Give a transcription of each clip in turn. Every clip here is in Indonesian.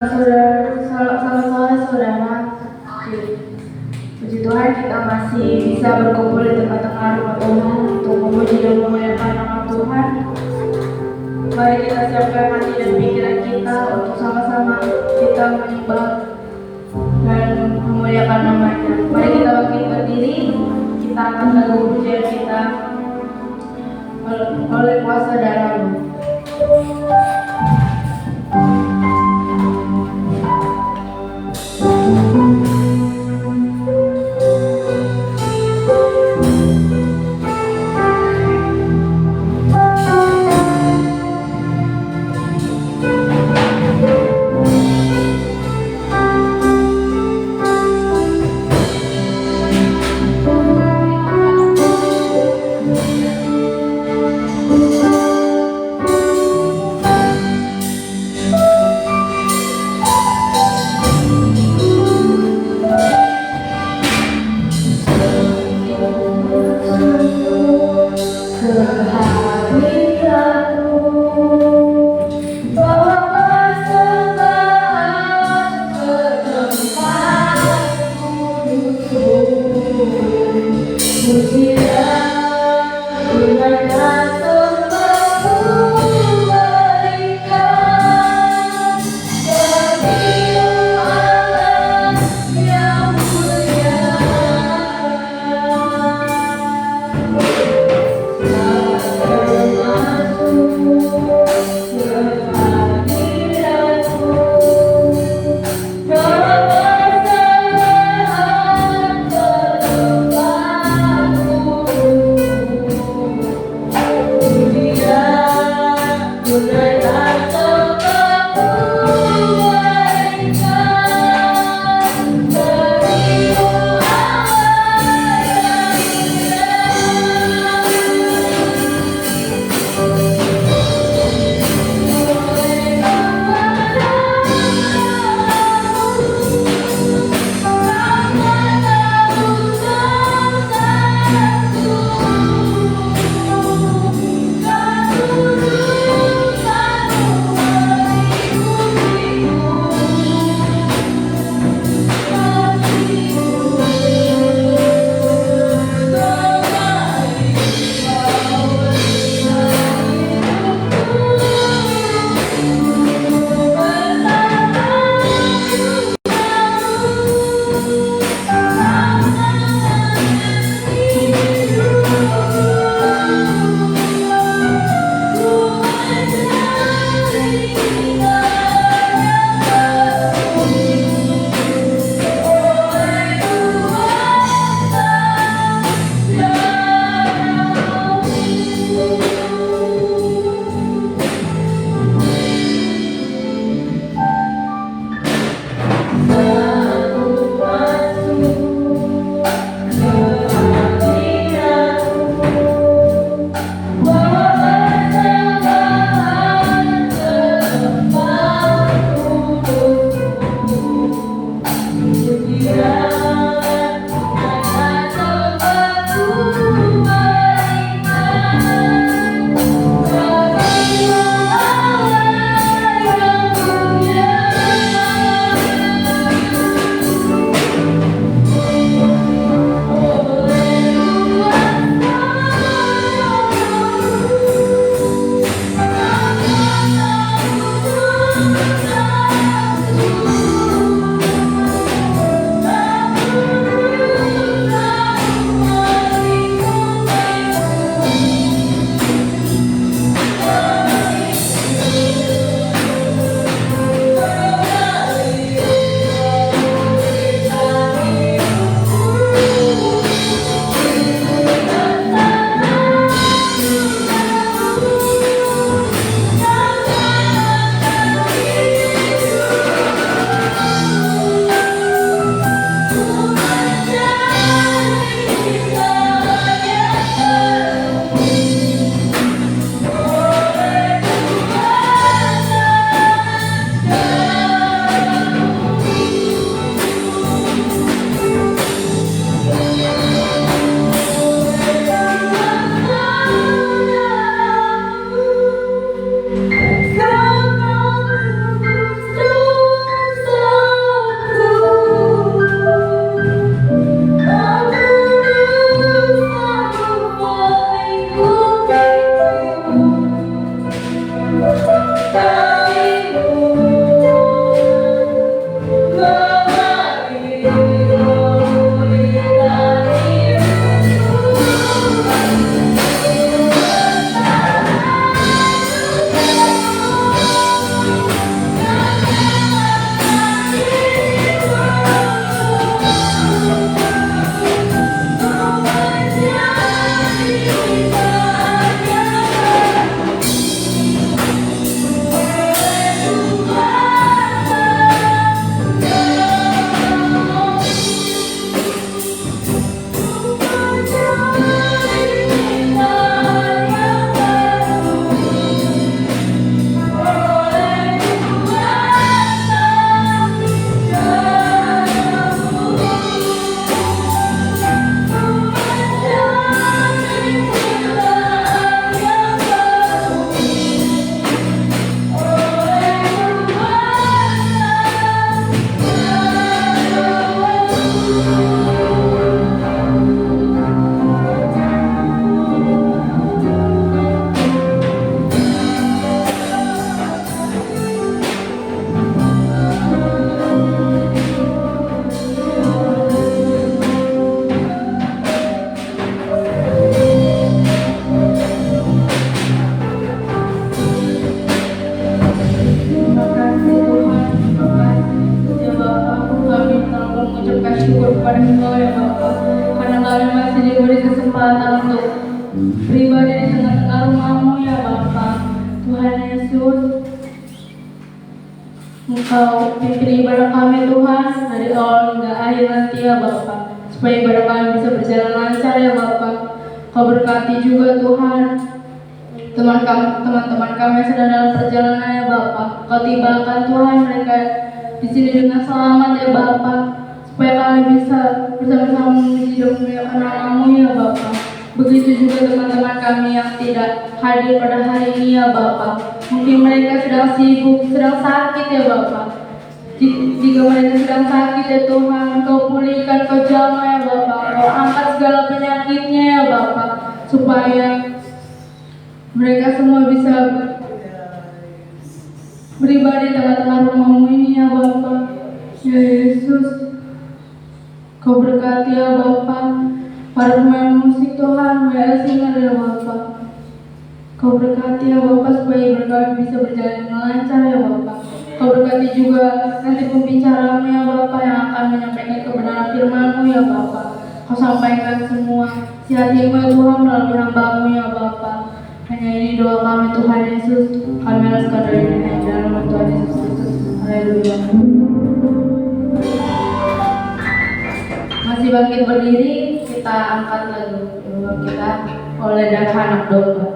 Selamat sore saudara. Puji Tuhan kita masih bisa berkumpul di tengah-tengah rumah Tuhan untuk memuji dan memuliakan nama Tuhan. Mari kita siapkan hati dan pikiran kita untuk sama-sama kita menyembah dan memuliakan namanya. Mari kita bangkit berdiri, kita akan lagu pujian kita oleh kuasa darah-Mu. Kau pimpin ibadah kami Tuhan dari awal hingga akhir nanti ya Bapa, supaya ibadah kami bisa berjalan lancar ya Bapa. Kau berkati juga Tuhan teman-teman kami yang sedang dalam perjalanan ya Bapa. Kau tibakan Tuhan mereka di sini dengan selamat ya Bapa, supaya kami bisa bersama-sama memuji dan memuliakan nama-Mu ya Bapa. Begitu juga teman-teman kami yang tidak hadir pada hari ini ya Bapa. Mungkin mereka sedang sibuk, sedang sakit ya Bapa. Jika mereka sedang sakit ya Tuhan, Kau pulihkan, Kau jamah ya Bapa. Kau angkat segala penyakitnya ya Bapa, supaya mereka semua bisa beribadah di tengah-tengah rumah-Mu ini ya Bapa. Ya Yesus, Kau berkati ya Bapa para pemain musik Tuhan, WL Singer ya Bapa. Kau berkati ya Bapa supaya ibadah kami bisa berjalan dengan lancar ya Bapa. Kau berkati juga nanti pembicaraan ya Bapa yang akan menyampaikan kebenaran firman-Mu ya Bapa. Kau sampaikan semua isi hati-Mu ya Tuhan melalui hamba-Mu ya Bapa. Hanya ini doa kami Tuhan Yesus. Kami alaskan dari ini dalam nama Tuhan Yesus Kristus. Haleluya. Masih bangkit berdiri, kita angkat lagu kita oleh darah anak domba.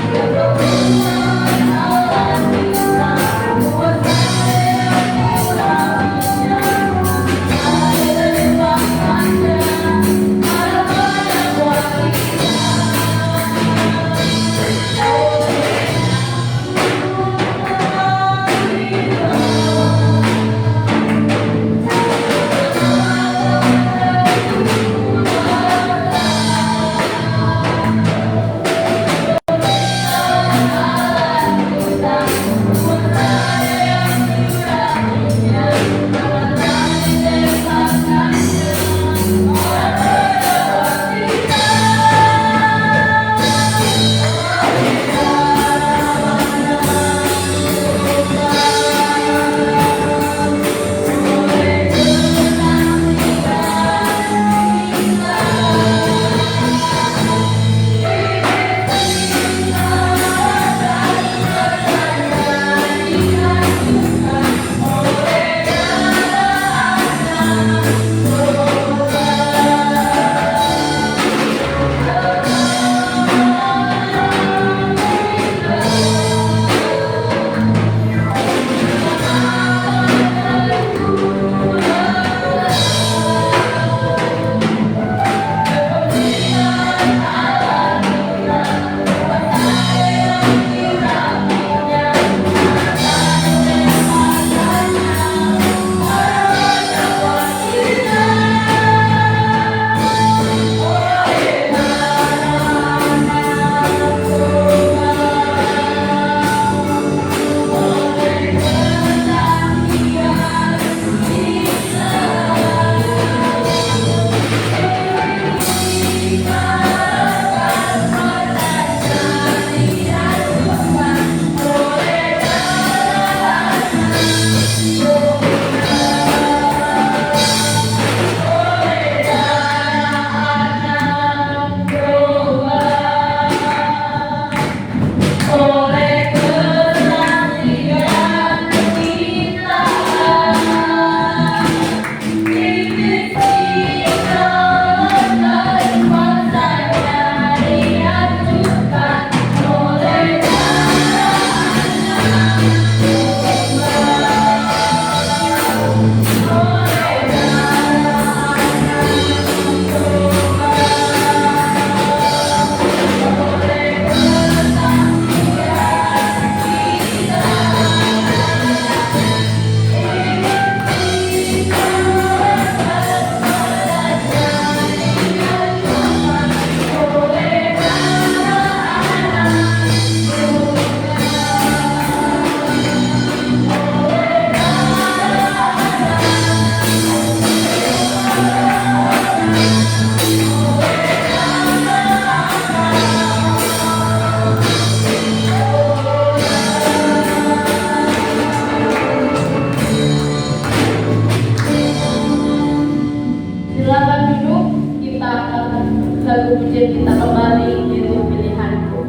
We'll be right back. kita kembali, itu pilihanku.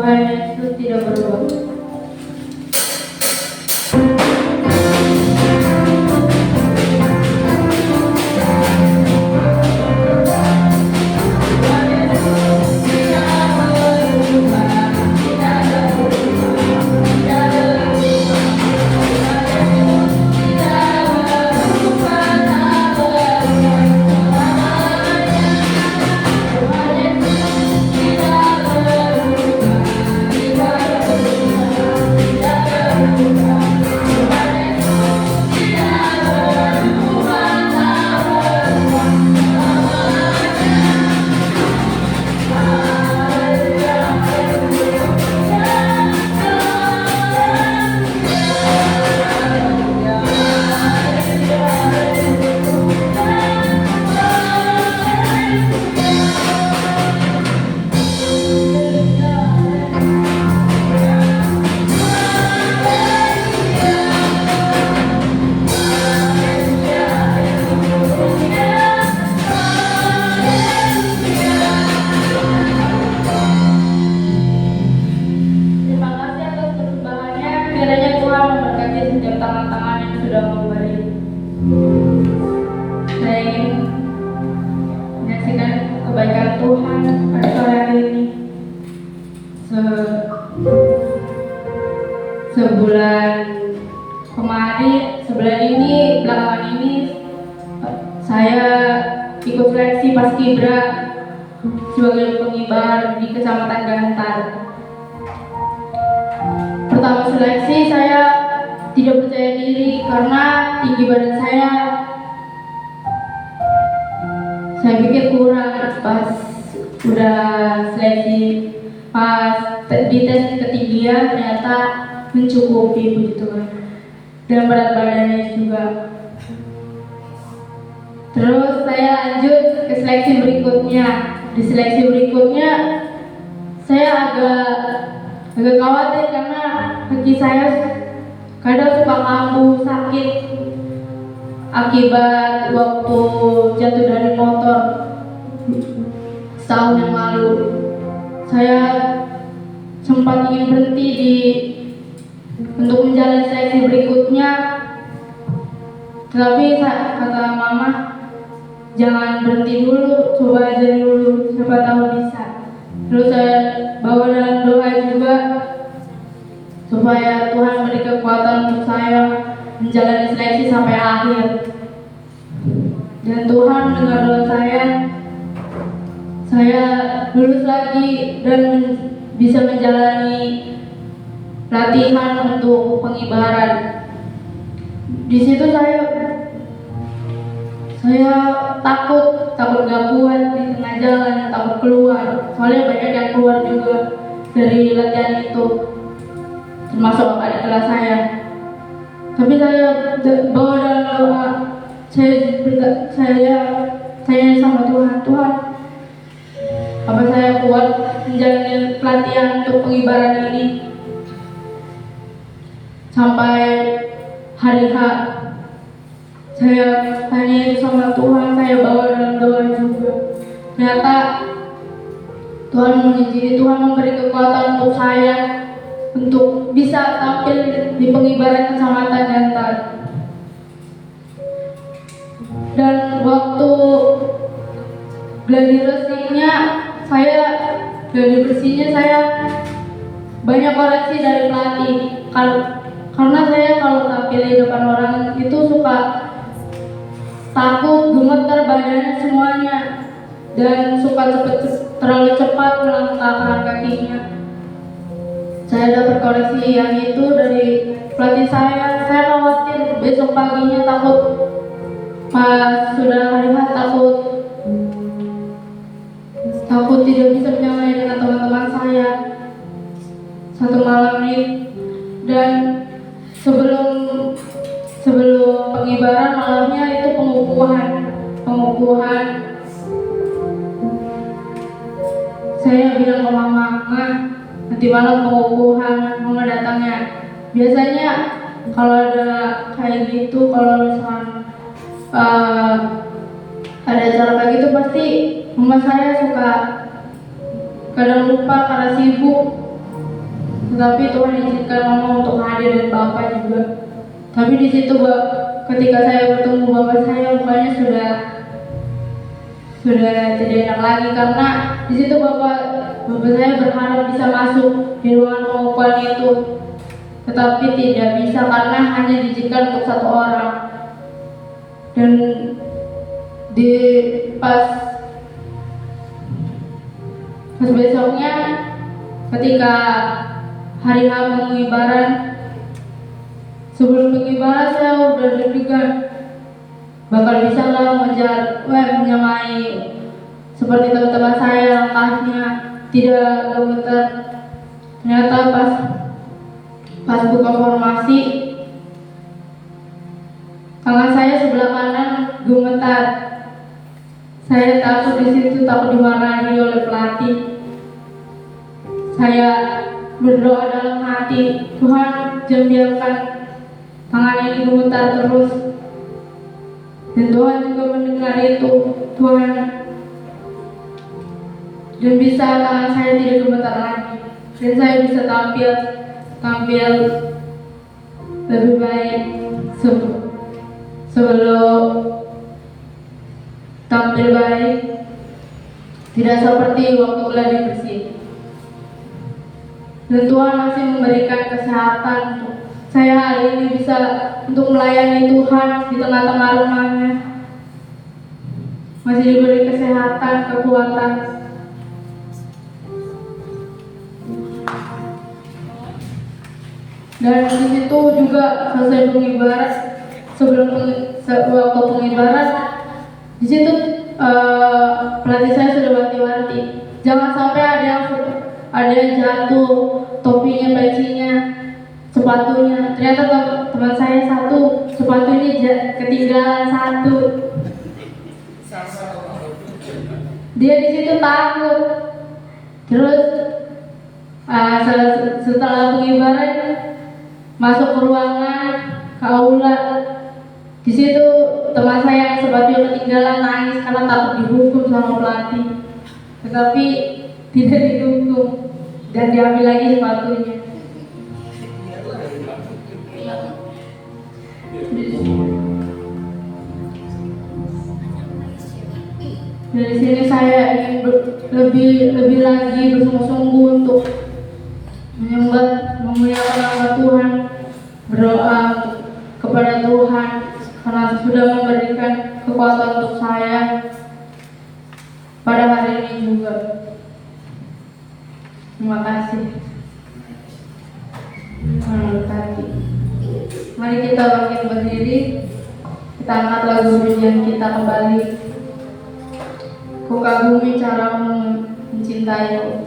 Tuhan Yesus tidak berubah. Kiranya Tuhan memberkati setiap tangan-tangan yang sudah memberi. Saya ingin menyaksikan kebaikan Tuhan pada sore hari ini. Sebulan ini, belakangan ini, saya ikut seleksi Paskibra sebagai pengibar di Kecamatan Gantar. Pertama seleksi saya tidak percaya diri karena tinggi badan saya pikir kurang. Pas udah seleksi, pas di tes ketinggian ternyata mencukupi begitu kan, dan berat badannya juga. Terus saya lanjut ke seleksi berikutnya. Di seleksi berikutnya saya agak khawatir karena kaki saya kadang suka kambuh, sakit akibat waktu jatuh dari motor setahun yang lalu. Saya sempat ingin berhenti untuk menjalani seleksi berikutnya, tetapi kata mama, jangan berhenti dulu, coba aja dulu, siapa tahu bisa. Terus saya bawa dalam doa juga supaya Tuhan beri kekuatan untuk saya menjalani seleksi sampai akhir. Dan Tuhan mendengar doa saya lulus lagi dan bisa menjalani latihan untuk pengibaran. Di situ saya takut gak kuat di tengah jalan, takut keluar. Soalnya banyak yang keluar juga dari latihan itu, termasuk adik kelas saya. Tapi saya bawa dalam doa, saya tanya sama Tuhan, apa saya kuat menjalani pelatihan untuk pengibaran ini sampai hari H. Saya tanya sama Tuhan, saya bawa dalam doa juga. Ternyata Tuhan mengizinkan, Tuhan memberi kekuatan untuk saya untuk bisa tampil di pengibaran Kecamatan Gantar. Dan waktu gladi bersihnya saya banyak koreksi dari pelatih. Karena saya kalau tampil di depan orang itu suka takut, gemeter badannya semuanya, dan suka terlalu cepat melangkahkan kakinya. Saya dapat koreksi yang itu dari pelatih saya. Saya khawatir besok paginya, takut pas sudah hari H, takut tidak bisa menyamai dengan teman-teman saya satu malam ini. Dan sebelum pengibaran malamnya itu pengukuhan. Saya bilang ke mama, nanti malam pengukuhan, mama datangnya. Biasanya kalau ada kayak gitu, kalau misalnya ada acara kayak gitu, pasti mama saya suka kadang lupa karena sibuk. Tetapi Tuhan izinkan mama untuk hadir dan bapak juga. Tapi di situ ketika saya bertemu bapak saya, mukanya sudah tidak enak lagi, karena di situ bapak saya berharap bisa masuk di ruangan pengukuhan itu, tetapi tidak bisa karena hanya diizinkan untuk satu orang. Dan di pas besoknya, ketika hari H pengibaran, sebelum pengibaran saya udah deg-degan, bakal bisa lah menyamai seperti teman-teman saya, langkahnya tidak gemeter. Ternyata pas buka formasi, tangan saya sebelah kanan gemetar. Saya takut di situ, takut dimarahi oleh pelatih. Saya berdoa dalam hati, Tuhan jangan biarkan tangan ini gemetar terus. Dan Tuhan juga mendengar itu, Tuhan, dan bisa tangan saya tidak gemetar lagi, dan saya bisa tampil lebih baik sebelum tampil baik, tidak seperti waktu gladi bersih. Dan Tuhan masih memberikan kesehatan untuk saya hari ini bisa untuk melayani Tuhan di tengah-tengah rumahnya. Masih diberi kesehatan, kekuatan. Dan di situ juga selesai pengibaran, waktu pengibaran, di situ pelatih saya sudah wanti-wanti, jangan sampai ada yang jatuh topinya, pecinya, sepatunya. Ternyata teman saya satu sepatunya ketinggalan satu. Dia di situ takut. Terus setelah pengibaran masuk ke ruangan, ke aula. Di situ teman saya yang sepatunya ketinggalan nangis karena takut dihukum sama pelatih. Tetapi tidak dihukum dan diambil lagi sepatunya. Dari sini saya ingin lebih lagi bersungguh-sungguh untuk menyembah, memuliakan nama Tuhan, berdoa kepada Tuhan karena sudah memberikan kekuatan untuk saya pada hari ini juga. Terima kasih. Mari kita bangkit berdiri, kita angkat lagu pujian kita kembali. Ku kagumi caramu mencintaiku.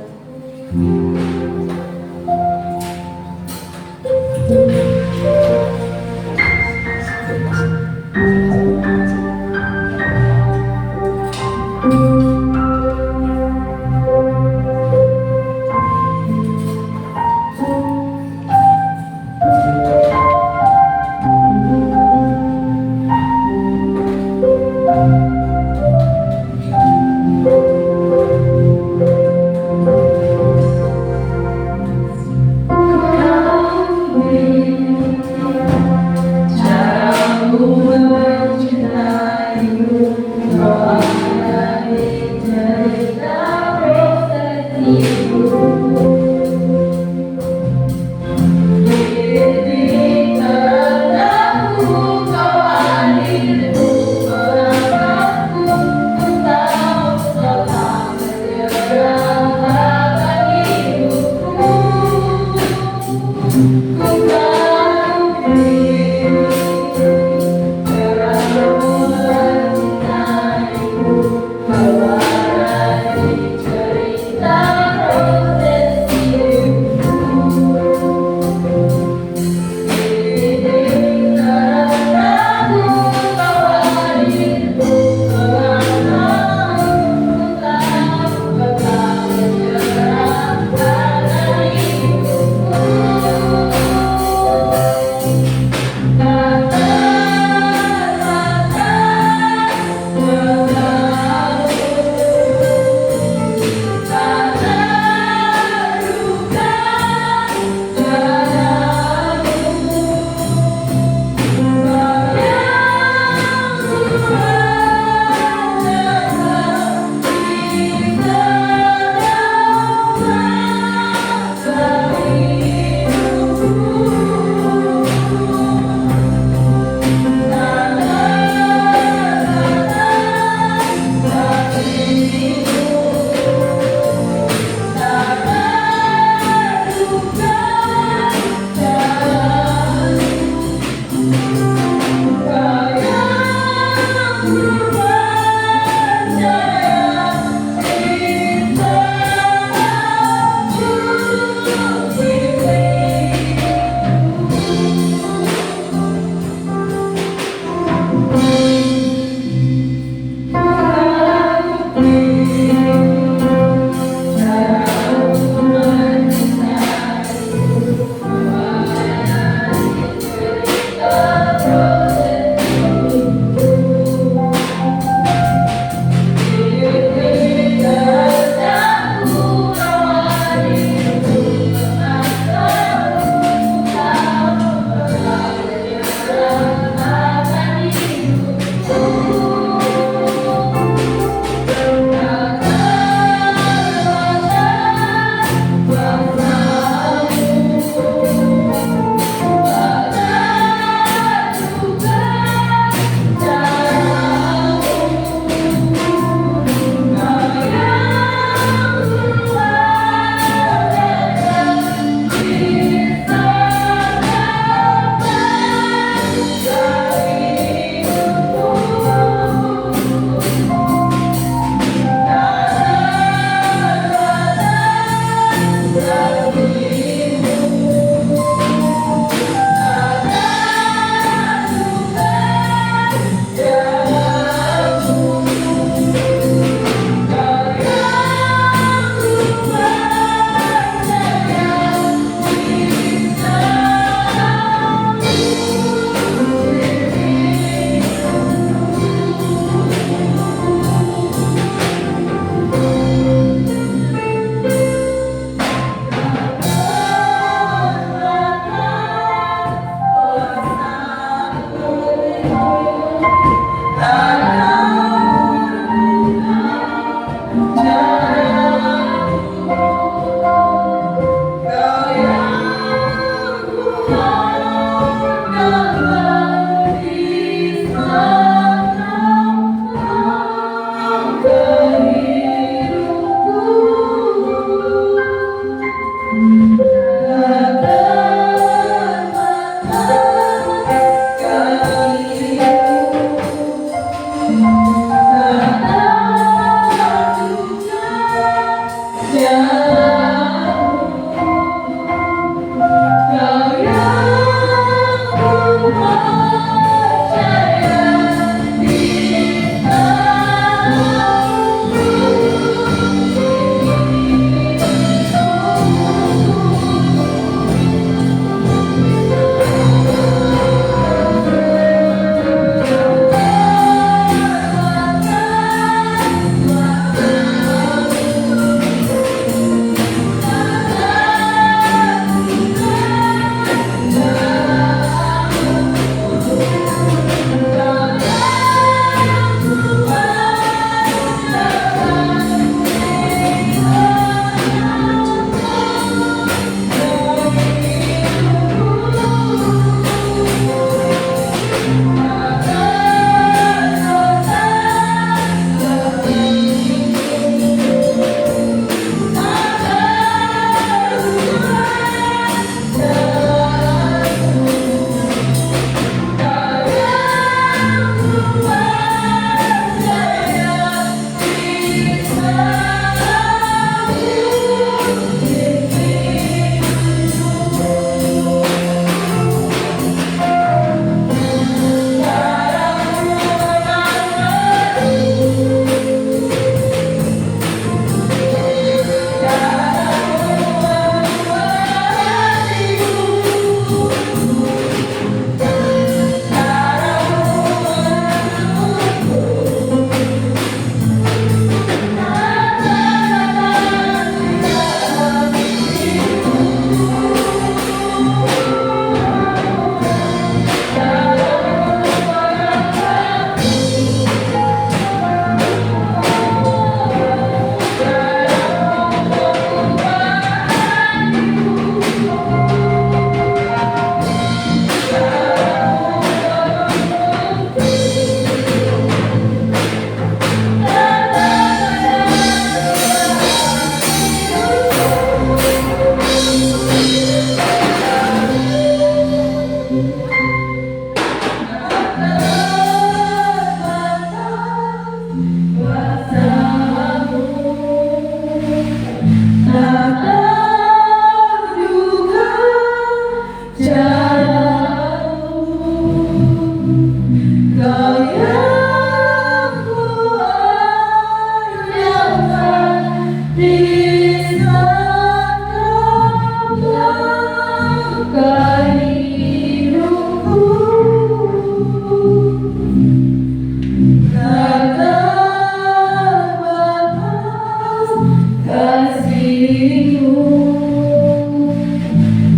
diriku.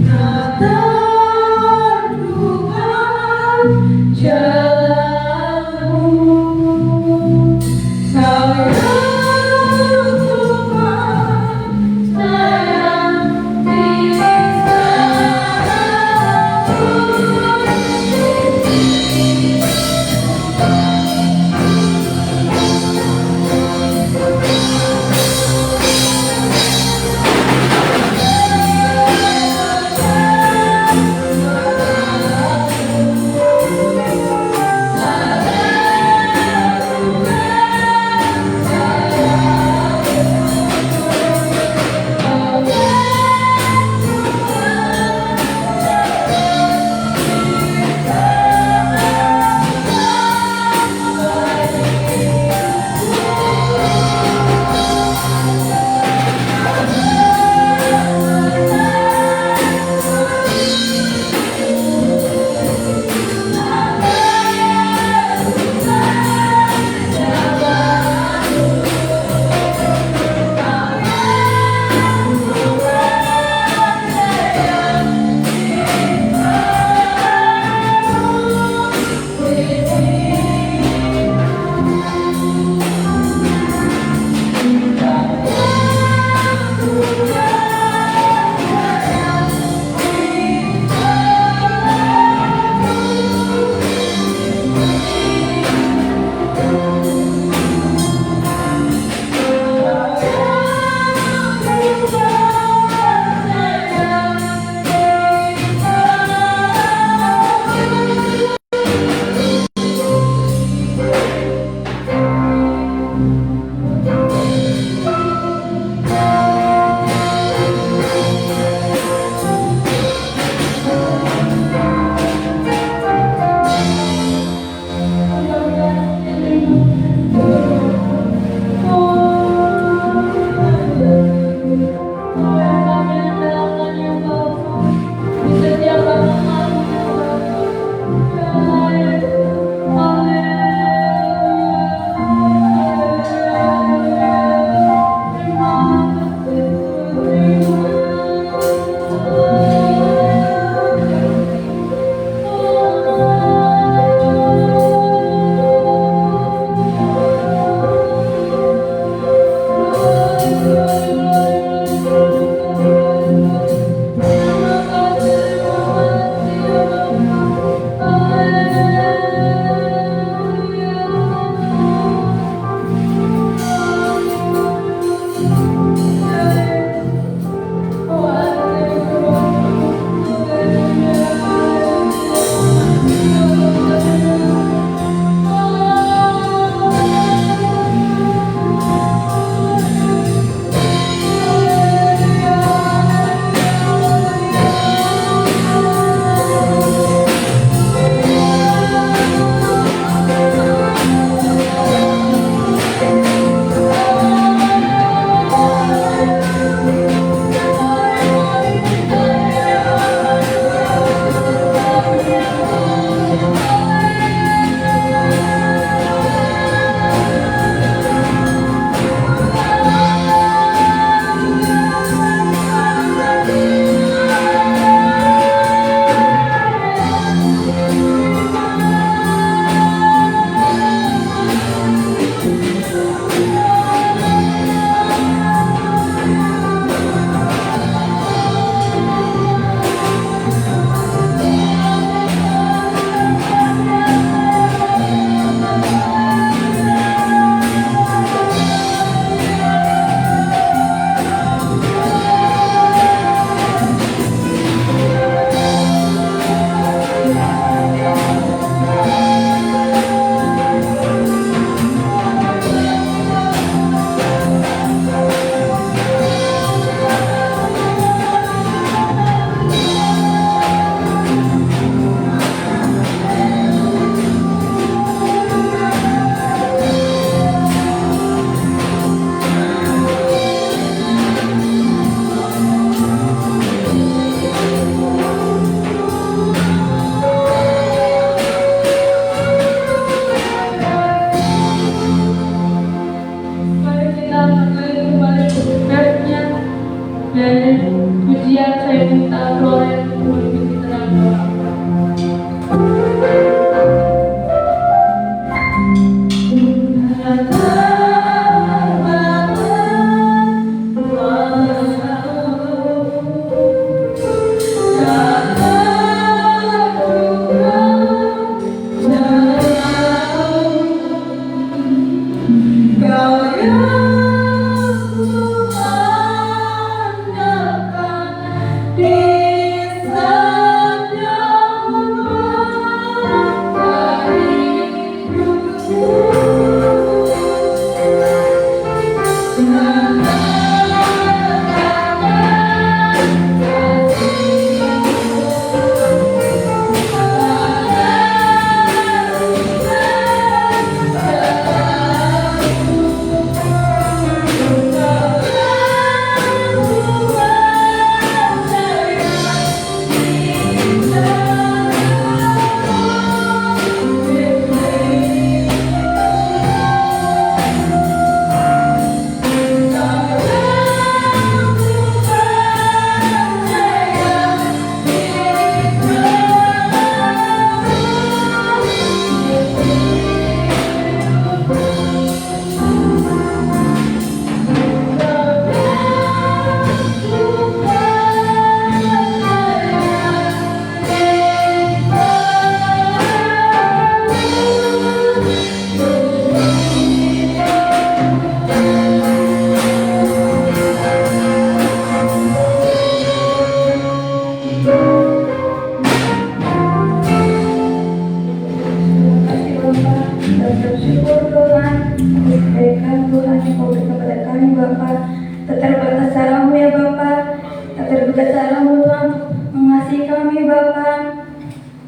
Tak terlupakan jalanmu, kau yang Tuhan sayang di keluarga yang memimpin kita dalam doa.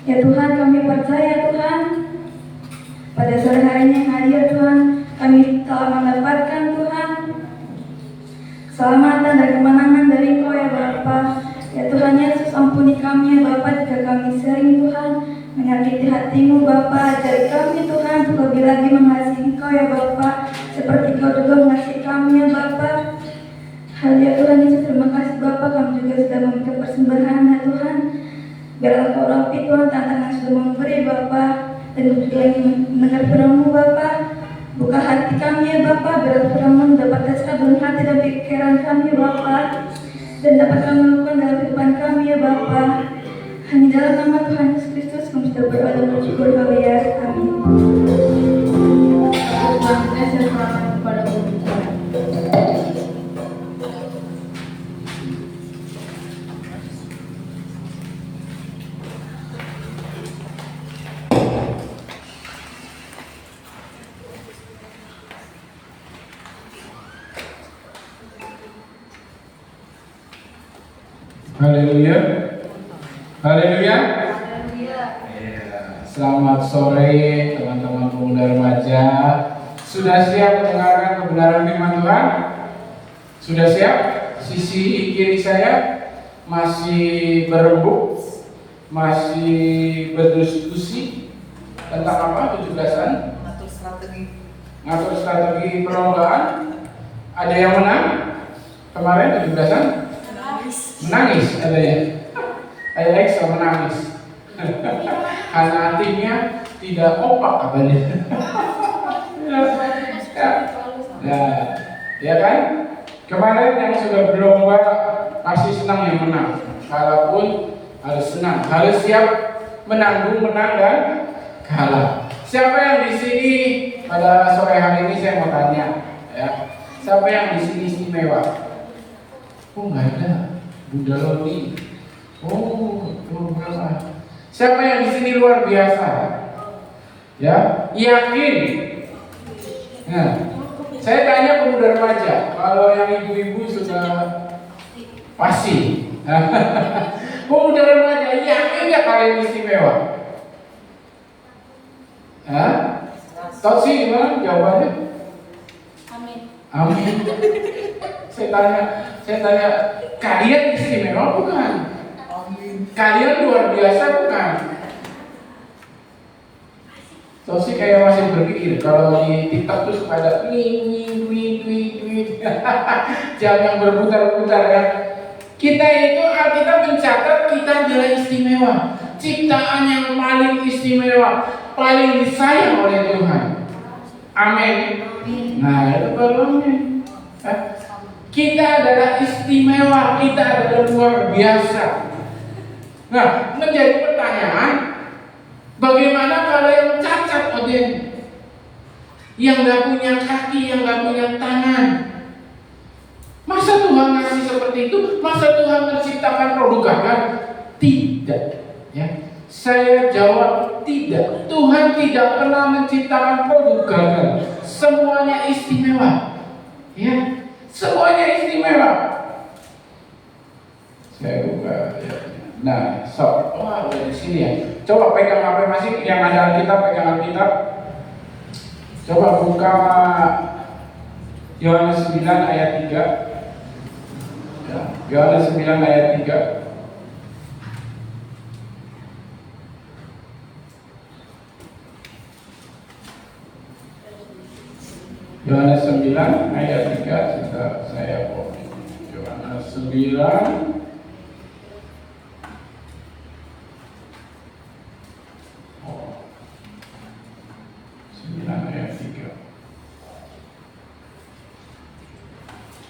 Ya Tuhan, kami percaya Tuhan, pada sore hari ini yang hadir Tuhan, kami telah mendapatkan Tuhan keselamatan dan kemenangan dari Engkau ya Bapa. Ya Tuhan Yesus, ampuni kami ya Bapa jika kami sering Tuhan menyakiti hati-Mu Bapa. Ajari kami Tuhan untuk lebih lagi mengasihi Engkau ya Bapa, seperti Kau juga mengasihi kami ya Bapa. Haleluya Tuhan Yesus, terima kasih Bapa, kami juga sudah memberikan persembahan ya Tuhan. Biarlah Kau rapi Tuhan tantangan sudah memberi Bapa, dan juga yang mendengar firman-Mu Bapa. Buka hati kami ya Bapa, biarlah firman-Mu dapat terserah dalam hati dan pikiran kami Bapa, dan dapat kami lakukan dalam kehidupan kami ya Bapa. Hanya dalam nama Tuhan Yesus Kristus kami sudah berdoa dan bersyukur. Haleluya, amin. Selanjutnya saya serahkan kepada pembicara. Haleluya. Haleluya. Selamat sore teman-teman pemuda remaja. Sudah siap mendengarkan kebenaran firman Tuhan? Sudah siap? Sisi kiri saya masih berembuk, masih berdiskusi tentang apa? 17-an? Ngatur strategi perlombaan. Ada yang menang kemarin 17-an? Menangis ada ya. Kayak Excel menangis. Karena timnya tidak kompak katanya. Ya kan? Kemarin yang sudah berlomba pasti senang yang menang. Kalaupun harus senang, harus siap menanggung menang dan kalah. Siapa yang di sini pada sore hari ini saya mau tanya, ya. Siapa yang di sini istimewa? Oh nggak ada. Bunda Loni. Oh, berapa? Siapa yang di sini luar biasa? Ya, yakin. Nah, saya tanya pemuda remaja, kalau yang ibu-ibu sudah pasti. Pemuda remaja, yakin nggak kalian istimewa? Hah? Tahu sih gimana jawabannya? Amin. Amin. Saya tanya, kalian istimewa bukan? Kalian luar biasa bukan? So sih kayak masih berpikir kalau di TikTok tuh suka ada tweet jam yang berputar-putar kan. Kita itu Alkitab mencatat kita adalah istimewa, ciptaan yang paling istimewa, paling disayang oleh Tuhan. Amin. Nah, itu baru amin. Kita adalah istimewa, kita adalah luar biasa. Nah, menjadi pertanyaan, bagaimana kalau yang cacat Oden? Yang gak punya kaki, yang gak punya tangan? Masa Tuhan ngasih seperti itu? Masa Tuhan menciptakan produk gagal? Tidak. Ya, saya jawab tidak. Tuhan tidak pernah menciptakan produk gagal. Semuanya istimewa. Ya, semuanya istimewa. Saya buka. Ya. Nah, wah, di sini ya. Coba pegang HP masih yang ada Alkitab, pegang Alkitab. Coba buka Yohanes 9 ayat 3. Ya, Yohanes 9 ayat 3. Yohanes 9 ayat 3 sudah saya bawa. Yohanes 9 ayat 3.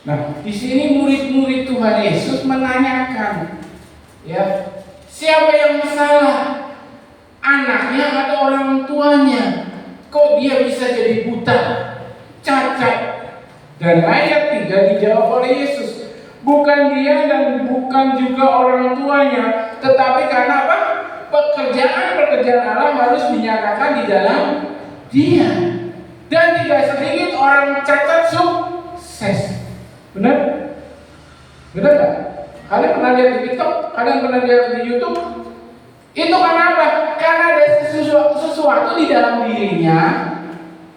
Nah, di sini murid-murid Tuhan Yesus menanyakan, ya, siapa yang salah? Anaknya atau orang tuanya? Kok dia bisa jadi buta, cacat? Dan ayat 3 dijawab oleh Yesus, bukan dia dan bukan juga orang tuanya, tetapi karena apa? Pekerjaan Allah harus dinyatakan di dalam dia. Dan tidak sedikit orang cacat sukses. Benar? Benar gak? Kalian pernah lihat di TikTok? Kalian pernah lihat di YouTube? Itu karena apa? Karena ada sesuatu di dalam dirinya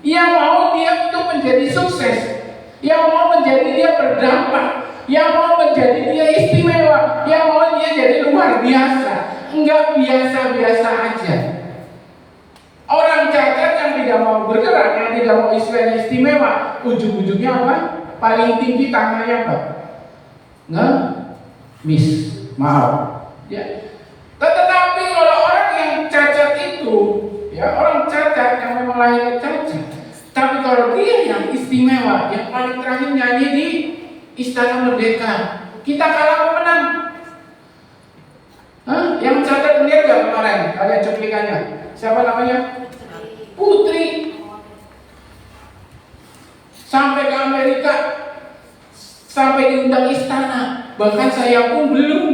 yang mau dia untuk menjadi sukses, yang mau menjadi dia berdampak, yang mau menjadi dia istimewa, yang mau dia jadi luar biasa. Enggak biasa-biasa aja. Orang cacat yang tidak mau bergerak, yang tidak mau istimewa, ujung-ujungnya apa? Paling tinggi tangannya apa? Miss, maaf. Ya. Tetapi kalau orang yang cacat itu, ya, orang cacat yang memang lahirnya cacat, tapi kalau dia yang istimewa, yang paling terakhir nyanyi di Istana Merdeka, kita kalah apa menang? Yang cacat lihat gak kemarin? Kalian cuplikannya. Siapa namanya? Putri. Sampai ke Amerika, sampai diundang istana. Bahkan saya pun belum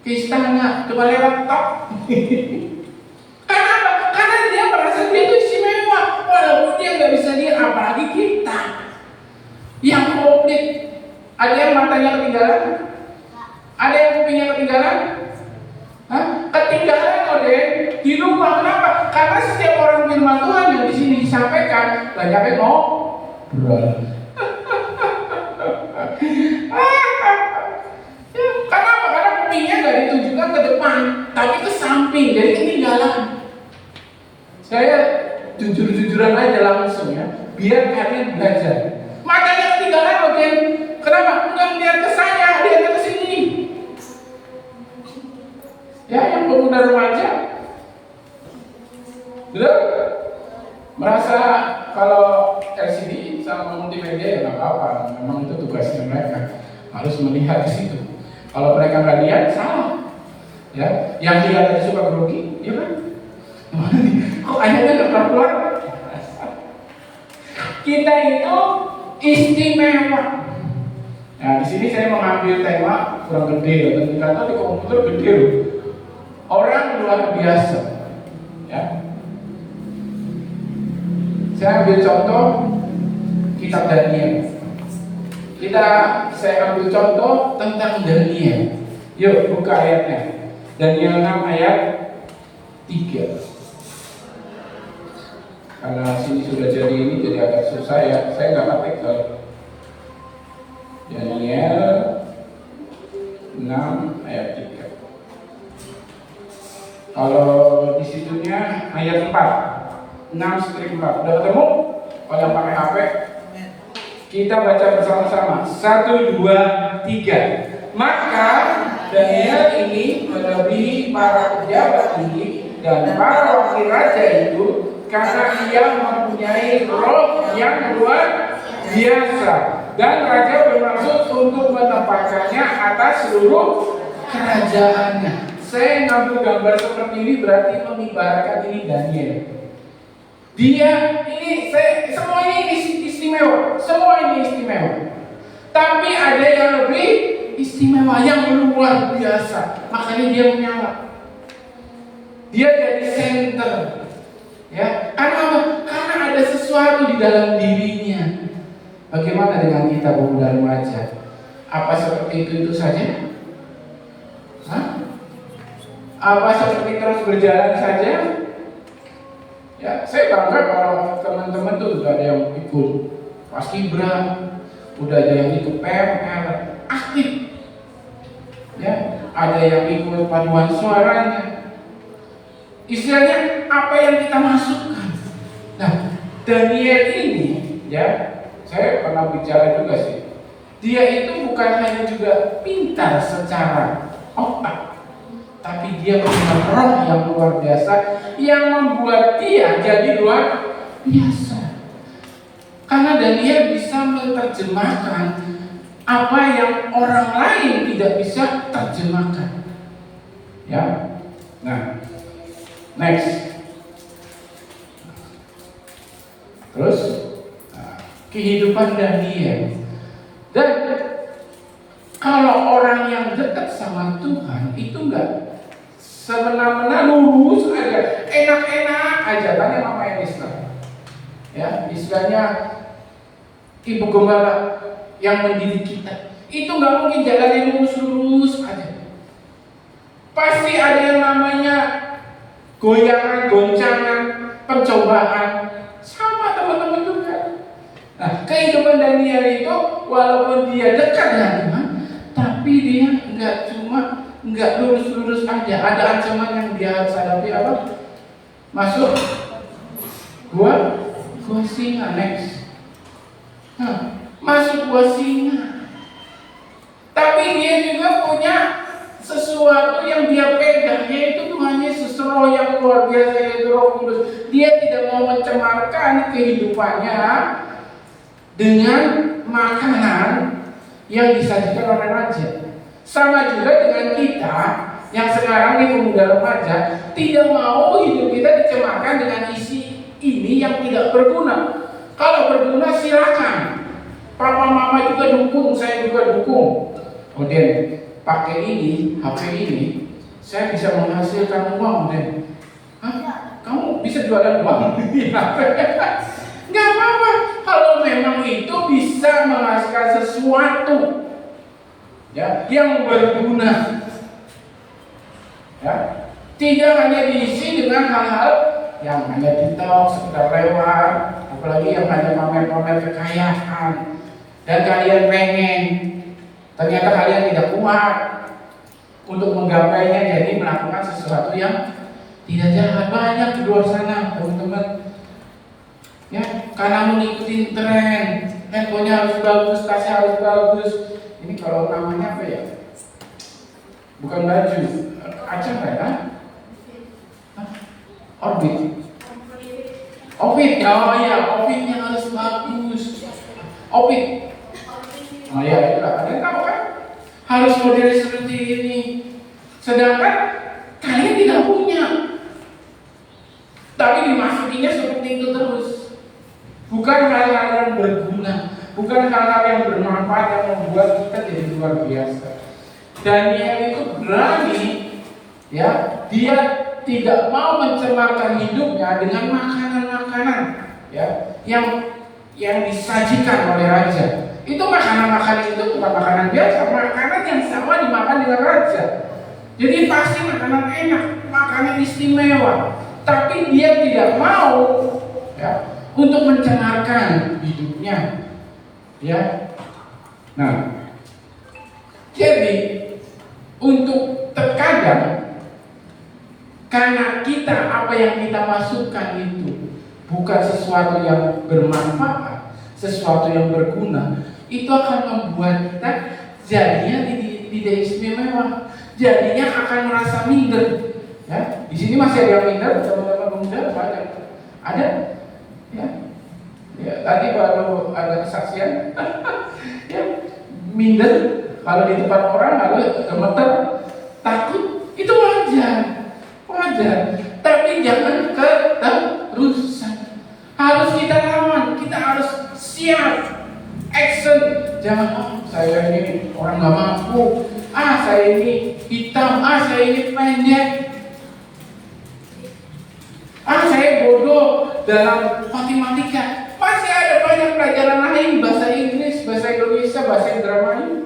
ke istana, cuma lewat top. Karena apa? Karena dia merasa dia itu istimewa, walaupun dia nggak bisa lihat, apalagi kita yang komplit. Ada yang matanya ketinggalan? Ada yang kupingnya ketinggalan? Ketinggalan deh di rumah. Kenapa? Karena setiap orang firman Tuhan yang di sini disampaikan banyak yang Kenapa? Karena kupingnya nggak ditujukan ke depan, tapi ke samping, jadi ketinggalan. Saya jujur-jujuran aja langsung ya, biar kalian belajar. Matanya ketinggalan, oke? Kenapa? Nggak lihat ke saya, lihat ke sini. Ya, yang pemuda remaja, betul? Merasa kalau LCD sama multimedia ya nggak apa-apa, memang itu tugasnya mereka, harus melihat di situ. Kalau mereka nggak lihat, salah. Ya, yang lihat aja suka grogi, ya kan? Kok ayatnya nggak keluar? Kita itu istimewa. Nah, di sini saya mengambil tema kurang gede, dan kata di komputer gede loh. Orang luar biasa. Ya. Saya ambil contoh kitab Daniel. Saya ambil contoh tentang Daniel. Yuk buka ayatnya. Daniel 6 ayat 3. Karena sini sudah jadi ini jadi agak susah ya. Saya nggak pakai ke Daniel 6 ayat 3. Kalau di situnya ayat 4. 6-4. Udah ketemu? Kalau yang pakai HP, kita baca bersama-sama. 1, 2, 3. Maka Daniel ini melebihi para pejabat tinggi dan para wakil raja itu karena ia mempunyai roh yang luar biasa, dan raja bermaksud untuk menempatkannya atas seluruh kerajaannya. Saya ngambil gambar seperti ini berarti mengibaratkan ini Daniel. Dia ini semua ini istimewa, semua ini istimewa. Tapi ada yang lebih istimewa, yang luar biasa. Makanya dia menyala. Dia jadi center. Ya, karena apa? Karena ada sesuatu di dalam dirinya. Bagaimana dengan kita pemuda remaja? Apa seperti itu saja? Hah? Apa seperti terus berjalan saja? Ya, saya bangga kalau teman-teman tuh udah ada yang ikut paskibra, udah ada yang ikut PMR, aktif. Ya, ada yang ikut paduan suaranya. Istilahnya apa yang kita masukkan. Nah, Daniel ini, ya, saya pernah bicara juga sih. Dia itu bukan hanya juga pintar secara otak, tapi dia punya roh yang luar biasa yang membuat dia jadi luar biasa. Karena Daniel bisa menerjemahkan apa yang orang lain tidak bisa terjemahkan. Ya. Nah, next. Terus kehidupan Daniel. Dan kalau orang yang dekat sama Tuhan itu enggak semena-mena lurus aja, enak-enak aja. Tanya Mama Elisha. Ya, istilahnya ibu gembala yang mendidik kita. Itu enggak mungkin jalannya lurus-lurus aja. Pasti ada yang namanya goyangan, goncangan, pencobaan. Sama teman-teman juga. Nah, kehidupan Daniel itu walaupun dia dekat dengan Tuhan, tapi dia nggak lurus-lurus aja. Ada ancaman yang dia harus hadapi apa? Masuk gua singa. Next. Nah, masuk gua singa. Tapi dia juga punya sesuatu yang dia pegang, yaitu Tuhan Yesus, roh yang luar biasa, yaitu Roh Kudus. Dia tidak mau mencemarkan kehidupannya dengan makanan yang disajikan oleh raja. Sama juga dengan kita yang sekarang ini pemuda remaja, tidak mau hidup kita dicemarkan dengan isi ini yang tidak berguna. Kalau berguna silakan. Papa mama juga dukung, saya juga dukung. Kemudian pakai ini, HP ini, saya bisa menghasilkan uang, Den. Hah? Kamu bisa jualan uang di HP? Nggak apa-apa. Kalau memang itu bisa menghasilkan sesuatu, ya, yang berguna, ya, tidak hanya diisi dengan hal-hal yang hanya TikTok, sekedar lewat, apalagi yang hanya pamer-pamer kekayaan, dan kalian pengen. Ternyata kalian tidak kuat untuk menggapainya, jadi melakukan sesuatu yang tidak jahat. Banyak di luar sana, teman-teman. Ya, karena mengikuti tren, handphonenya harus bagus, tasnya harus bagus. Ini kalau namanya apa ya? Bukan baju, aja nggak ya? Orbit. Orbit, oh iya, orbitnya harus bagus. Orbit. Oh ya, itulah. Kalian tahu kan? Harus model seperti ini. Sedangkan kalian tidak punya. Tapi dimasukinya seperti itu terus. Bukan hal-hal yang berguna, bukan hal-hal yang bermanfaat yang membuat kita jadi luar biasa. Daniel itu berani, ya, dia tidak mau mencemarkan hidupnya dengan makanan-makanan, ya, yang disajikan oleh raja. Itu makanan-makanan itu bukan makanan biasa, makanan yang sama dimakan dengan raja. Jadi pasti makanan enak, makanan istimewa. Tapi dia tidak mau, ya, untuk mencemarkan hidupnya, ya. Nah, jadi untuk terkadang karena kita apa yang kita masukkan itu bukan sesuatu yang bermanfaat, sesuatu yang berguna, itu akan membuat kita jadinya di tidak istimewa. Jadinya akan merasa minder. Ya, di sini masih ada yang minder, teman-teman pemuda banyak. Ada? Ya. Ya, tadi baru ada kesaksian. Ya, minder kalau di tempat orang lalu gemeter, takut, itu wajar. Tapi jangan keterusan. Harus kita lawan, kita harus siap, action. Jangan, saya ini orang nggak mampu, saya ini hitam, saya ini pendek, saya bodoh dalam matematika. Masih ada banyak pelajaran lain, bahasa Inggris, bahasa Indonesia, bahasa Indramayu,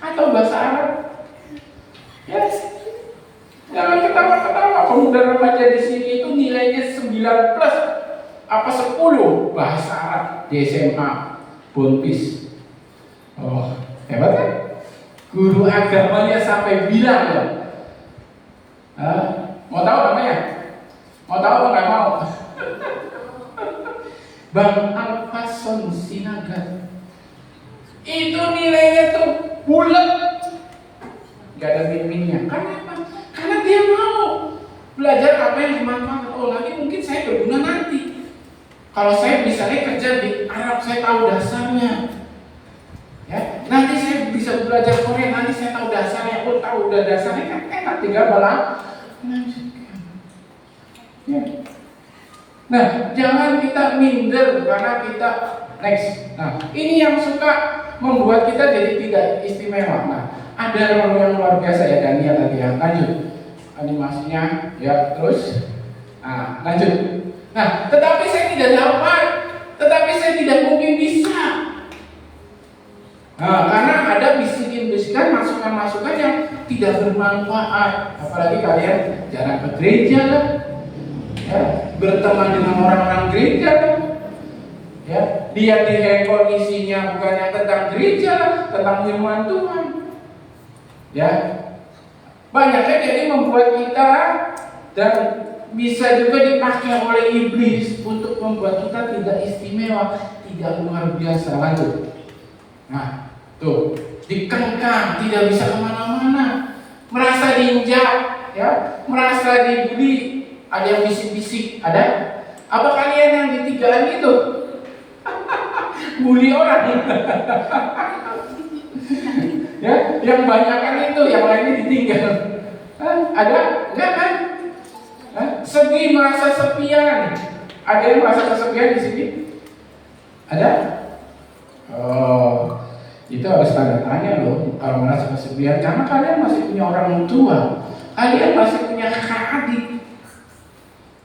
atau bahasa Arab. Yes. Jangan ketawa-ketawa. Pemuda remaja di sini itu nilainya 9 plus apa 10 bahasa Arab di SMA Bonpis. Oh, hebat kan? Guru agamanya sampai bilang loh. Mau tahu namanya? Mau tahu atau nggak mau? Bang Alfason Sinaga. Itu nilainya tuh bulat, gak ada min-minnya. Kenapa? Karena dia mau belajar apa yang dimanfaatkan. Oh, nanti mungkin saya berguna nanti. Kalau saya misalnya kerja di Arab, saya tahu dasarnya. Ya, nanti saya bisa belajar Korea, nanti saya tahu dasarnya. Oh, tahu udah dasarnya kan enak, tinggal melanjutkan. Ya. Nah, jangan kita minder karena kita next. Nah, ini yang suka membuat kita jadi tidak istimewa. Nah, ada role yang luar biasa ya, Daniel tadi ya. Lanjut animasinya ya, terus. Nah, lanjut. Nah, tetapi saya tidak dapat, tetapi saya tidak mungkin bisa. Nah, karena ada bisikan-bisikan, masukan-masukan yang tidak bermanfaat. Apalagi kalian jarang ke gereja lah, ya, berteman dengan orang-orang gereja lah, ya, lihat di handphone isinya bukan yang tentang gereja lah, tentang firman Tuhan. Ya, banyaknya jadi membuat kita dan bisa juga dipakai oleh iblis untuk membuat kita tidak istimewa, tidak luar biasa. Lanjut. Nah, tuh dikengkang, tidak bisa kemana-mana, merasa diinjak, ya, merasa dibully, ada yang bisik-bisik, ada. Apa kalian yang ditigaan itu? Bully orang. Ya, yang banyakan itu, yang lainnya ditinggal. Ada? Enggak kan? Sedih, merasa sepian. Ada yang merasa kesepian di sini? Ada? Oh, itu harus tanda tanya loh kalau merasa kesepian, karena kalian masih punya orang tua, kalian masih punya kakak adik,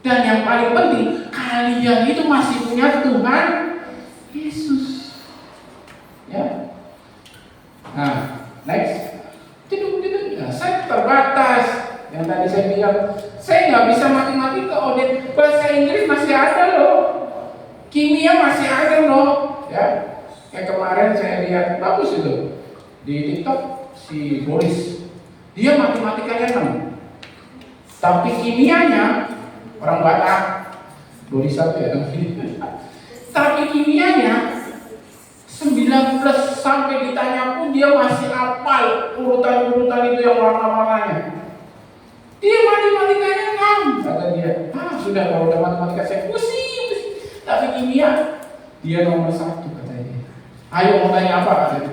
dan yang paling penting kalian itu masih punya Tuhan Yesus. Ya. Nah, next. Nah, saya terbatas. Yang tadi saya bilang, saya nggak bisa matematika, audit, bahasa Inggris masih ada loh, kimia masih ada loh, ya. Kayak kemarin saya lihat bagus itu di TikTok si Boris, dia matematikanya 6, tapi kimianya orang Batak, Boris satu ya, tapi kimianya 9 plus, sampai ditanya pun dia masih hafal urutan-urutan itu yang warna-warnanya. Dia matematikanya 6, kata dia. Sudah kalau udah matematika saya pusing. Tapi kimia dia nomor 1, kata dia. Ayo mau tanya apa, kata dia.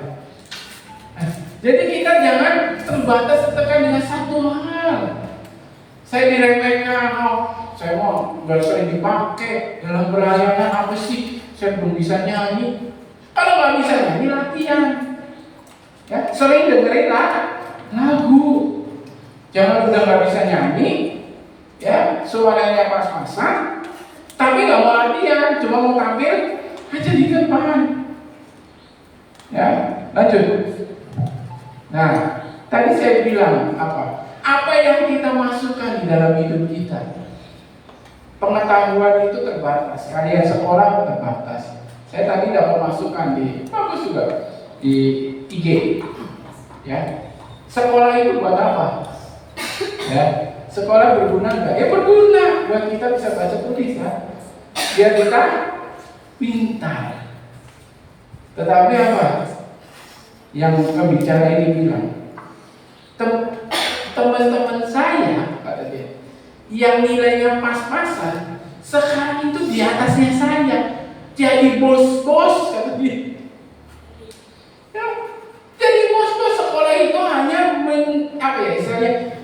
Jadi kita jangan terbatas tekan dengan satu hal. Saya diremehkan, saya mau nggak sering dipakai dalam pelayanan, apa sih? Saya belum bisa nyanyi. Kalau nggak bisa nyanyi, latihan. Ya, sering dengerin lagu. Jangan udah nggak bisa nyanyi, ya, suaranya pas-pasan, tapi nggak mau latihan, cuma mau tampil aja di depan. Ya, lanjut. Nah, tadi saya bilang apa? Apa yang kita masukkan di dalam hidup kita? Pengetahuan itu terbatas. Kalian sekolah terbatas. Saya tadi dapat masukan di bagus juga di IG. Ya, sekolah itu buat apa? Ya, sekolah berguna enggak? Ya berguna buat kita bisa baca tulis, ya. Biar kita pintar. Tetapi apa? yang pembicara ini bilang, teman-teman saya, kata dia, yang nilainya pas-pasan, sekarang itu di atasnya saya, jadi bos-bos, kata dia. Ya, jadi bos-bos sekolah itu hanya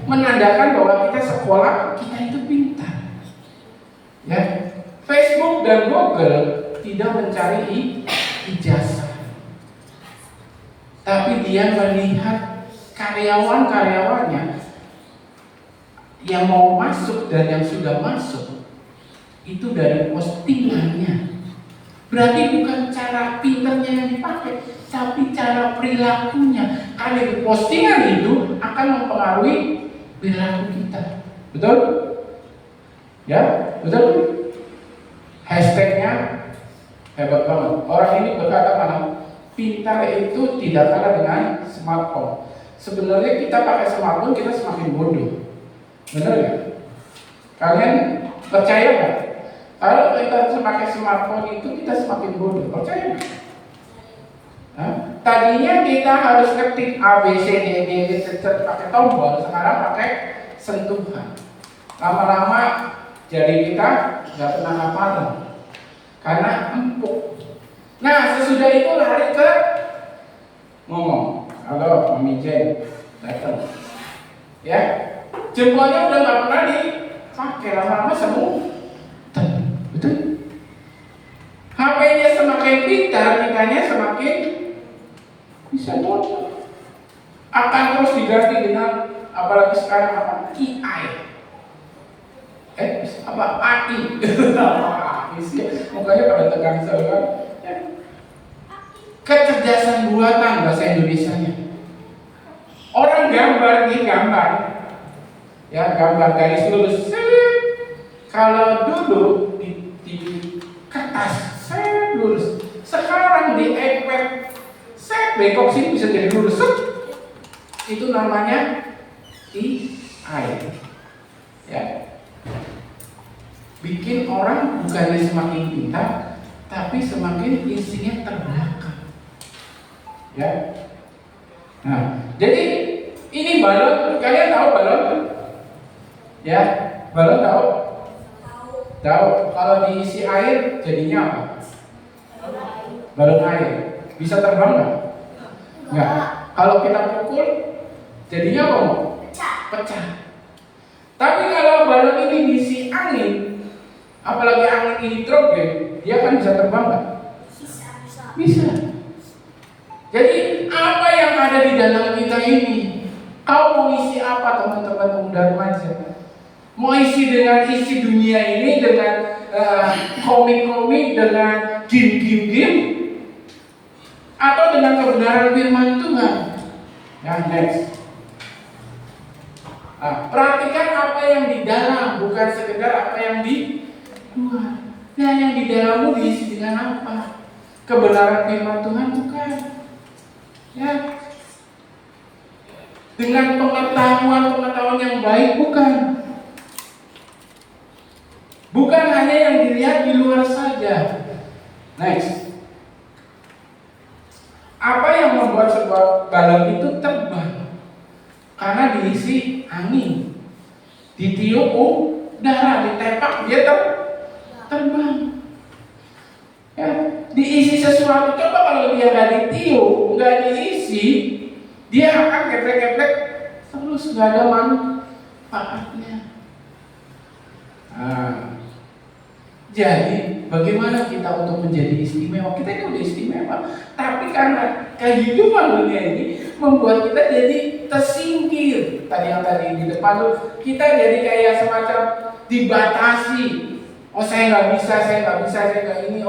menandakan bahwa kita sekolah, kita itu pintar. Ya, Facebook dan Google tidak mencari ijazah, tapi dia melihat karyawan-karyawannya yang mau masuk dan yang sudah masuk itu dari postingannya. Berarti bukan cara pinternya yang dipakai, tapi cara perilakunya. Karena di postingan itu akan mempengaruhi perilaku kita. Betul? Ya, betul? Hashtagnya hebat banget. Orang ini berkata mana? Pintar itu tidak kalah dengan smartphone. Sebenarnya kita pakai smartphone kita semakin bodoh. Benar ya? Kalian percaya nggak? Kalau kita pakai smartphone itu kita semakin bodoh. Percaya nggak? Tadinya kita harus ketik A, B, C, D, pakai tombol. Sekarang pakai sentuhan. Lama-lama jari kita nggak pernah hafalan karena empuk. Nah, sesudah itu lari ke ngomong. Halo, Mami Jen, datang. Ya, jempolnya udah nggak pernah dipakai, lama-lama semua. Betul? HP-nya semakin pintar, kitanya semakin bisa bodoh. Akan terus diganti dengan apalagi sekarang apa? AI. Apa AI? Mukanya pada tegang sekali. Kecerdasan buatan bahasa Indonesianya. Orang gambar nih, gambar. Ya, gambar garis lurus. Kalau dulu di kertas lurus. Sekarang di iPad bengkok sini bisa jadi lurus. Itu namanya AI. Ya. Bikin orang bukannya semakin pintar, tapi semakin instingnya terbelakang. Ya. Nah, jadi ini balon, kalian tahu balon? Ya, balon tahu? Tahu. Kalau diisi air jadinya apa? Balon air. Bisa terbang nggak? Nggak. Kalau kita pukul jadinya apa? Pecah. Tapi kalau balon ini diisi angin, apalagi angin hidrogen, dia kan bisa terbang nggak? Bisa. Jadi apa yang ada di dalam kita ini? Kau mau isi apa, teman-teman pemuda remaja? Mau isi dengan isi dunia ini, dengan komik-komik, dengan game-game, atau dengan kebenaran firman Tuhan? Ya, next. Nah, perhatikan apa yang di dalam, bukan sekedar apa yang di luar. Nah, yang di dalammu diisi dengan apa? Kebenaran firman Tuhan bukan? Ya, dengan pengetahuan yang baik bukan? Bukan hanya yang dilihat di luar saja. Next. Apa yang membuat sebuah balon itu terbang? Karena diisi angin, ditiup udara, ditepak dia terbang. Ya, diisi sesuatu, coba kalau dia nggak ditiup, nggak diisi, dia akan geprek-geprek terus, nggak ada manfaatnya. Nah, jadi bagaimana kita untuk menjadi istimewa? Kita ini udah istimewa, tapi karena kehidupan dunia ini membuat kita jadi tersingkir. Tadi di depan tuh kita jadi kayak semacam dibatasi. Oh, saya nggak bisa, saya nggak ini,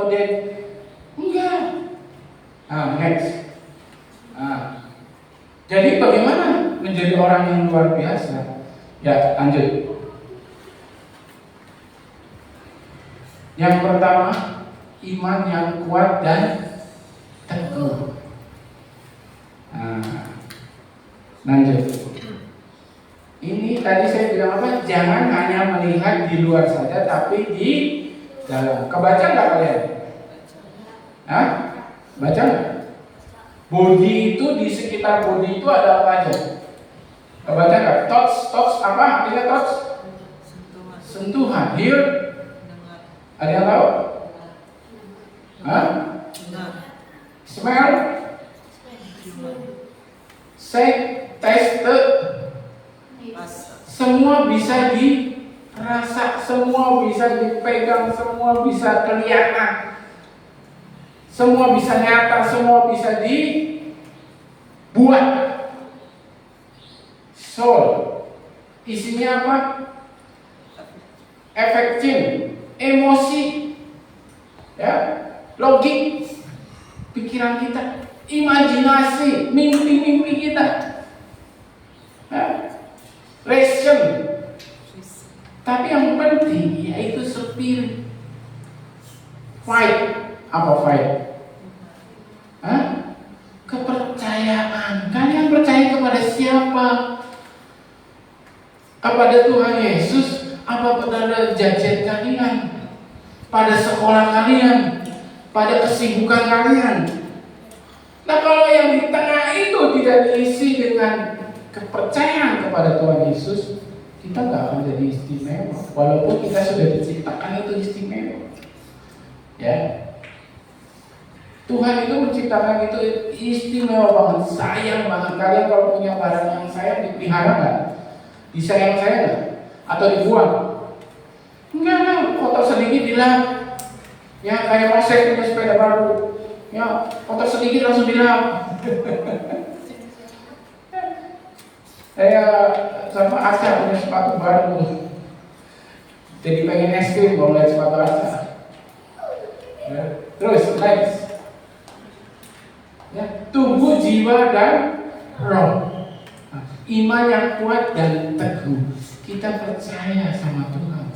enggak. Nah, next. Nah, jadi bagaimana menjadi orang yang luar biasa? Ya, lanjut. Yang pertama, iman yang kuat dan teguh. Nah, lanjut. Ini tadi saya bilang apa? Jangan hanya melihat di luar saja, tapi di dalam. Kebaca nggak kalian? Hah? Baca nggak? Body itu, di sekitar body itu ada apa aja? Baca nggak? Touch apa? Artinya touch? Sentuhan. Hear? Ada yang tahu? Hah? Smell? Sight? Taste? Semua bisa dirasa, semua bisa dipegang, semua bisa kelihatan, semua bisa nyata, semua bisa dibuat. Soul isinya apa? Affection, emosi, ya, logik, pikiran kita, imajinasi, mimpi-mimpi kita, ya, reason. Tapi yang penting yaitu spirit. Fight. Apa fight? Hah? Kepercayaan. Kalian percaya kepada siapa? Kepada Tuhan Yesus? Apa pada gadget kalian? Pada sekolah kalian? Pada kesibukan kalian? Nah, kalau yang di tengah itu tidak diisi dengan kepercayaan kepada Tuhan Yesus, kita nggak akan jadi istimewa. Walaupun kita sudah diciptakan itu istimewa, ya. Tuhan itu menciptakan itu istimewa banget, sayang banget. Kalian kalau punya barang yang sayang dipelihara nggak? Disayang saya nggak? Atau dibuang? Enggak, kotor sedikit dilap. Ya, kayak Mosek punya sepeda baru. Ya, kotor sedikit langsung dilap. Saya sama Asya punya sepatu baru. Jadi pengen es krim kalau lihat sepatu Asya. Ya. Terus next. Ya, tubuh, jiwa dan roh. Iman yang kuat dan teguh. Kita percaya sama Tuhan.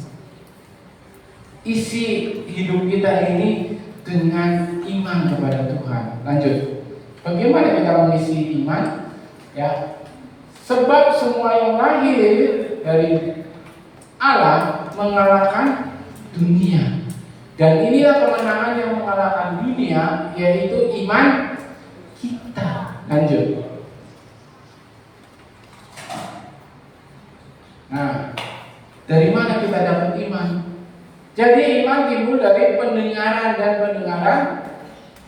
Isi hidup kita ini dengan iman kepada Tuhan. Lanjut. Bagaimana kita mengisi iman? Ya. Sebab semua yang lahir dari Allah mengalahkan dunia. Dan inilah kemenangan yang mengalahkan dunia, yaitu iman kita. Lanjut. Nah, dari mana kita dapat iman? Jadi iman timbul dari pendengaran dan pendengaran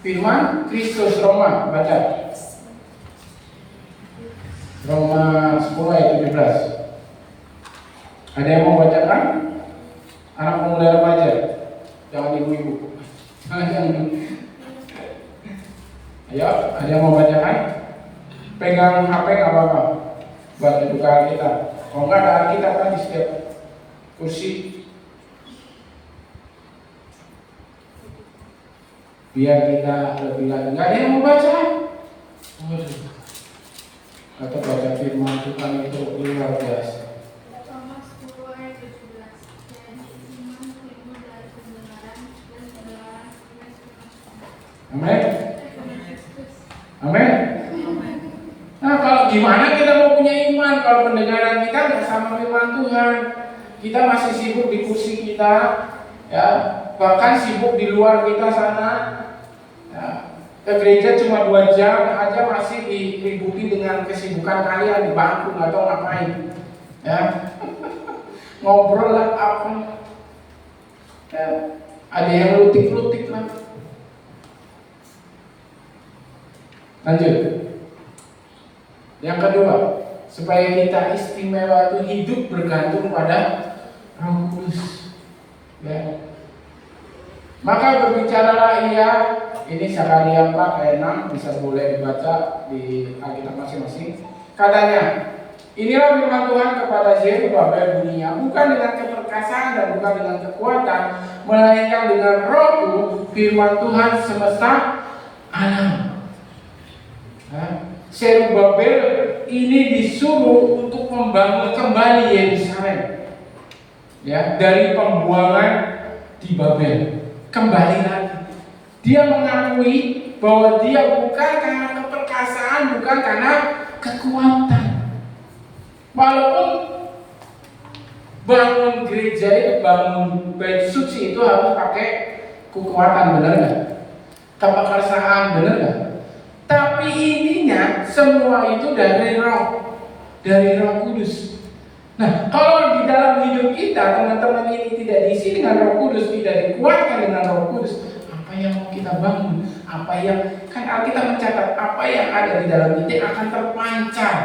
firman Kristus. Roma, baca. Roma 10 ayat 17. Ada yang mau bacakan? Anak pemuda remaja, jangan ibu-ibu. Ayo, ada yang mau bacakan? Pegang HP nggak apa-apa, buat buka kita. Kalau nggak ada Alkitab kan di setiap kursi. Biar kita lebih lagi. Nggak ada yang mau baca? Waduh. Atau baca firman Tuhan itu luar biasa. Amin. Amin. Nah, kalau gimana kita mau punya iman kalau pendengaran kita nggak sama firman Tuhan? Kita masih sibuk di kursi kita, ya, bahkan sibuk di luar kita sana. Ya, ke gereja cuma 2 jam aja masih diributi dengan kesibukan kalian di bangku nggak tahu ngapain. Ya, ngobrol lah apa? Ya, ada yang lutik-lutik lah. Lanjut. Yang kedua, supaya kita istimewa itu hidup bergantung pada Roh Kudus. Ya. Maka berbicaralah ia, ini Zakaria 4 ayat 6, bisa boleh dibaca di Alkitab masing-masing. Katanya, inilah firman Tuhan kepada Zerubabel bunyinya, bukan dengan keperkasaan dan bukan dengan kekuatan, melainkan dengan Rohku, firman Tuhan semesta alam. Zerubabel ini disuruh untuk membangun kembali Yerusalem, ya, dari pembuangan di Babel. Kembali lagi. Dia mengakui bahwa dia bukan karena keperkasaan, bukan karena kekuatan. Walaupun bangun gereja itu, bangun bait suci itu harus pakai kekuatan, benar nggak? Keperkasaan, benar nggak? Tapi intinya semua itu dari Roh Kudus. Nah, kalau di dalam hidup kita teman-teman ini tidak diisi dengan Roh Kudus, tidak dikuatkan dengan Roh Kudus, apa yang mau kita bangun, apa yang kan Alkitab mencatat, apa yang ada di dalam kita akan terpancar.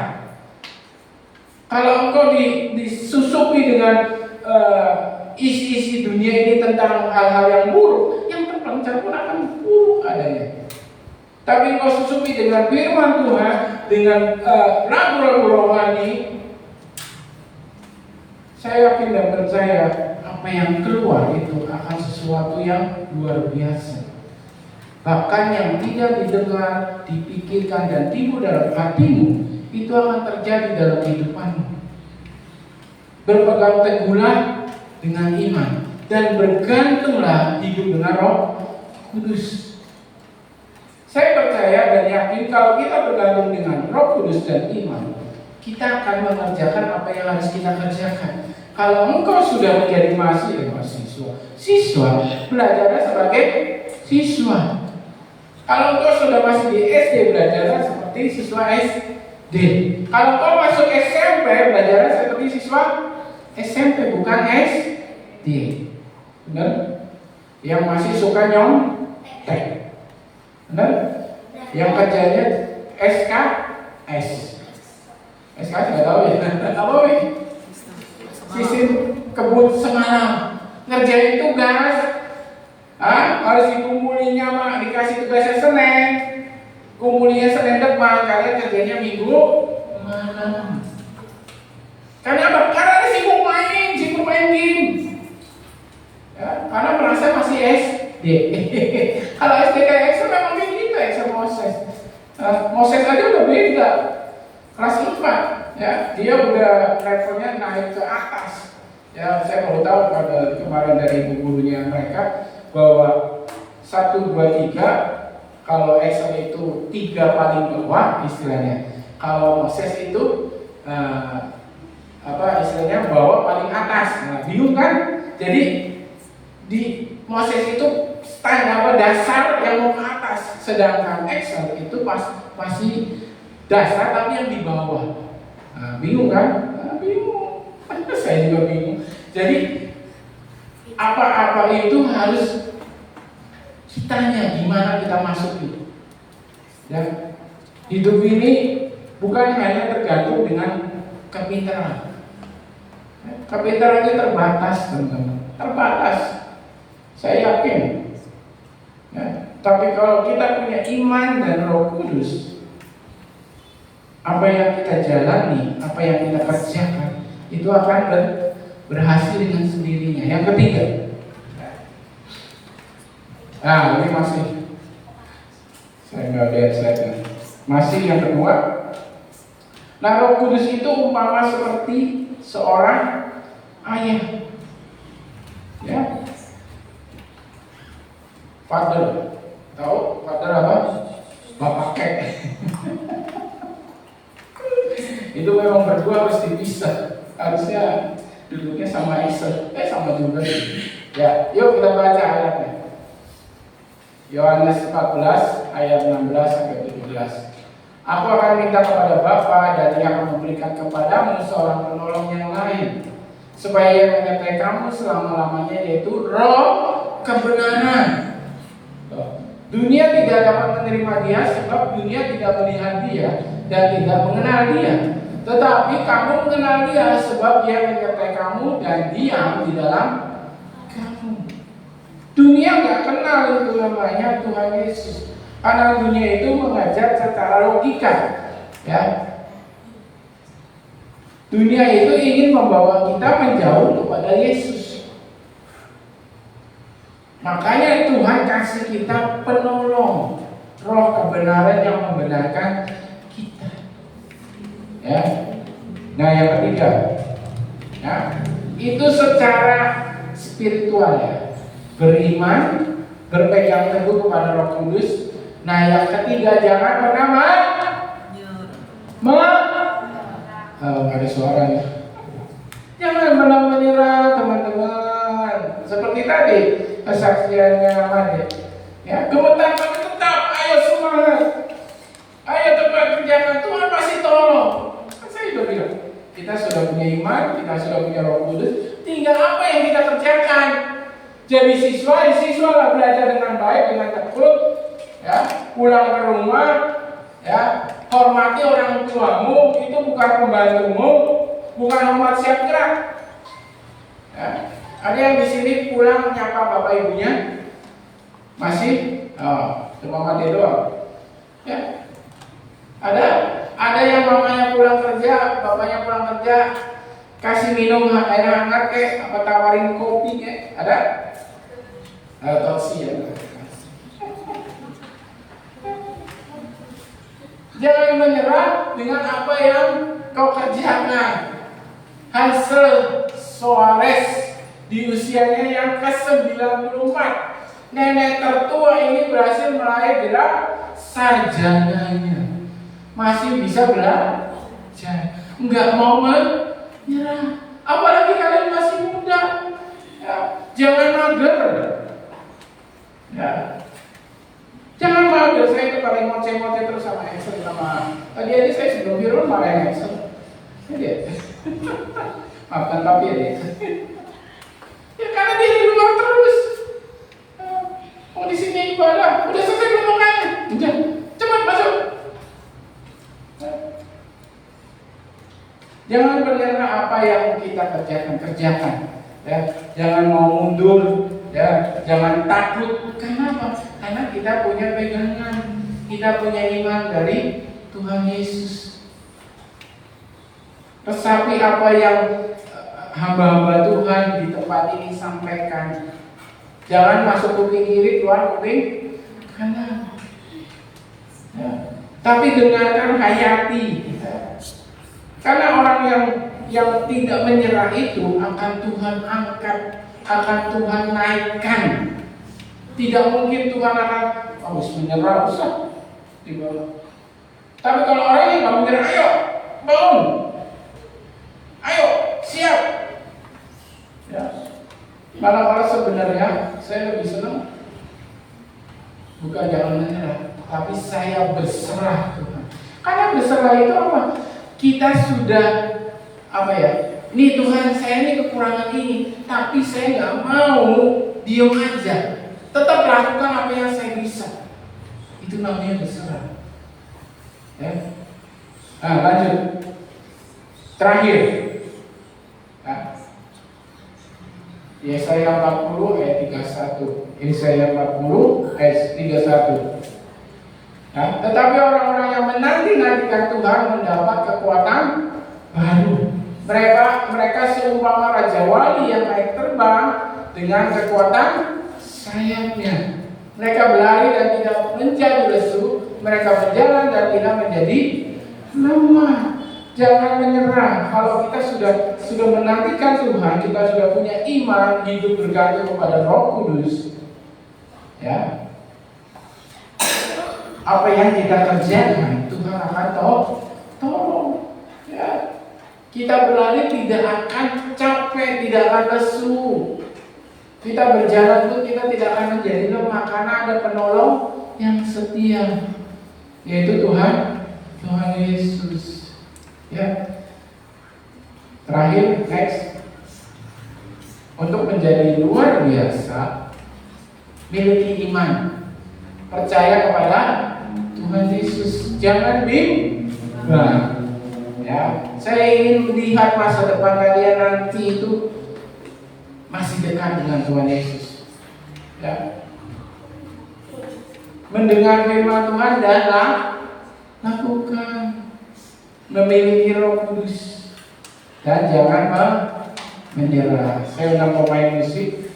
Kalau engkau disusupi dengan isi-isi dunia ini tentang hal-hal yang buruk, yang terpancar pun akan buruk adanya. Tapi engkau susupi dengan firman Tuhan, dengan lagu-lagu rohani, saya yakin dan percaya apa yang keluar itu akan sesuatu yang luar biasa. Bahkan yang tidak didengar, dipikirkan dan timbul dalam hatimu, itu akan terjadi dalam kehidupanmu. Berpegang teguhlah dengan iman dan bergantunglah hidup dengan Roh Kudus. Saya percaya dan yakin kalau kita bergantung dengan Roh Kudus dan iman, kita akan mengerjakan apa yang harus kita kerjakan. Kalau engkau sudah menjadi siswa, belajarnya sebagai siswa. Kalau engkau sudah masih di SD, belajarnya seperti siswa SD. Kalau engkau masuk SMP, belajarnya seperti siswa SMP, bukan SD. Benar? Yang masih suka nyontek. Benar? Yang kerjanya SKS. SKS nggak tahu ya? Apa wih? Sistem kebut semalam ngerjain tugas, harus dikumpulinya mah dikasih tugasnya Senin, kumpulinya Senin depan, kalian kerjanya Minggu malam. Karena sibuk main game. Ya, karena merasa masih SD. Kalau SD kayak Excel memang kayak gitu, Excel Moses. Moses aja udah beda, kelas 4. Ya, dia udah levelnya naik ke atas. Ya, saya baru tahu pada kemarin dari ibu gurunya mereka bahwa 1, 2, 3 kalau Excel itu 3 paling bawah istilahnya. Kalau Moses itu istilahnya bawah paling atas. Nah, bingung kan? Jadi di Moses itu standar dasar yang mau ke atas, sedangkan Excel itu masih dasar tapi yang di bawah. Nah, bingung kan? Bingung. Saya juga bingung. Jadi apa-apa itu harus kitanya gimana kita masuk itu. Ya, hidup ini bukan hanya tergantung dengan kepintaran. Kepintaran itu terbatas, teman-teman. Terbatas. Saya yakin. Ya, tapi kalau kita punya iman dan Roh Kudus, apa yang kita jalani, apa yang kita kerjakan, itu akan berhasil dengan sendirinya. Yang ketiga, ini masih saya nggak lihat slide-nya. Masih yang kedua. Nah, Roh Kudus itu umpama seperti seorang ayah, ya. Father, tahu father apa? Bapak kek. Itu memang berdua harus dipisah. Harusnya duduknya sama Isa. Sama juga. Ya, yuk kita baca ayatnya. Yohanes 14 ayat 16 sampai 17. Aku akan minta kepada Bapa dan Ia akan memberikan kepadamu seorang penolong yang lain, supaya Ia menyertai kamu selama-lamanya, yaitu Roh kebenaran. Dunia tidak dapat menerima Dia sebab dunia tidak melihat Dia dan tidak mengenal Dia. Tetapi kamu mengenal Dia sebab Dia menyertai kamu dan diam di dalam kamu. Dunia nggak kenal itu namanya Tuhan Yesus. Karena dunia itu mengajar secara logika, ya. Dunia itu ingin membawa kita menjauh kepada Yesus. Makanya Tuhan kasih kita penolong, Roh kebenaran yang membenarkan kita. Ya. Nah, yang ketiga, ya, itu secara spiritual, ya. Beriman, berpegang teguh kepada Roh Kudus. Nah, yang ketiga, jangan pernah ada suaranya. Jangan pernah menyerah, teman-teman. Seperti tadi kesaksiannya Made. Ya, gemetar tapi tetap, ayo semangat. iman, kita sudah punya Roh Kudus, tinggal apa yang kita kerjakan. Jadi siswa lah belajar dengan baik, dengan tekun, ya, pulang ke rumah, ya, hormati orang tuamu, itu bukan pembantumu, bukan hormat siap gerak. Ya. Ada yang di sini pulang menyapa bapak ibunya? Masih? Oh, cuma mati doang. Ya. Ada yang mamanya pulang kerja, bapaknya pulang kerja, kasih minum air hangat kek, apa tawarin kopi kek? Ada? Toksi ya. Jangan menyerah dengan apa yang kau kerjakan. Hansel Soares di usianya yang ke-94, nenek tertua ini berhasil meraih gelar sarjananya. Masih bisa belajar, nggak mau menyerah. Apalagi kalian masih muda, ya, jangan mager. Ya. Jangan mager, saya itu paling ngoceh-ngoceh terus sama Excel sama tadi aja saya sebelum di rumah marahin Excel. Jadi, maafkan tapi ya. Ya karena dia di luar terus. Mau di sini ibadah, udah selesai ngomongannya. Udah, cepat masuk. Jangan menyerah apa yang kita kerjakan. Ya, jangan mau mundur, ya, jangan takut. Kenapa? Karena kita punya pegangan, kita punya iman dari Tuhan Yesus. Resapi apa yang hamba-hamba Tuhan di tempat ini sampaikan. Jangan masuk kuping kiri, keluar kuping kanan. Ya. Tapi dengarkan, hayati. Karena orang yang tidak menyerah itu akan Tuhan angkat, akan Tuhan naikkan. Tidak mungkin Tuhan akan harus menyerah, usah di bawah. Tapi kalau orang yang nggak menyerah, ayo bangun, ayo siap. Ya. Malah sebenarnya saya lebih senang bukan jangan menyerah, tapi saya berserah Tuhan. Karena berserah itu apa? Kita sudah apa ya? Nih Tuhan, saya ini kekurangan ini, tapi saya nggak mau diem aja. Tetap lakukan apa yang saya bisa. Itu namanya berserah. Ya. Nah, lanjut. Terakhir. Nah. Yesaya 40 ayat 31. Yesaya 40 ayat 31. Nah, tetapi orang-orang yang menanti-nantikan Tuhan mendapat kekuatan baru. Mereka seumpama raja wali yang naik terbang dengan kekuatan sayapnya. Mereka berlari dan tidak menjadi lesu. Mereka berjalan dan tidak menjadi lemah. Jangan menyerah. Kalau kita sudah menantikan Tuhan, kita sudah punya iman, hidup bergantung kepada Roh Kudus. Ya. Apa yang kita kerjakan, Tuhan akan tolong. Ya. Kita berlari tidak akan capek, tidak akan lesu. Kita berjalan pun kita tidak akan menjadi lemah karena ada penolong yang setia, yaitu Tuhan Yesus. Ya. Terakhir, next. Untuk menjadi luar biasa, miliki iman, percaya kepada Tuhan Yesus. Jangan bimbang. Ya, saya ingin melihat masa depan kalian nanti itu masih dekat dengan Tuhan Yesus. Ya. Mendengar firman Tuhan dan lakukan. Memiliki Roh Kudus dan jangan menyerah. Saya undang pemain musik.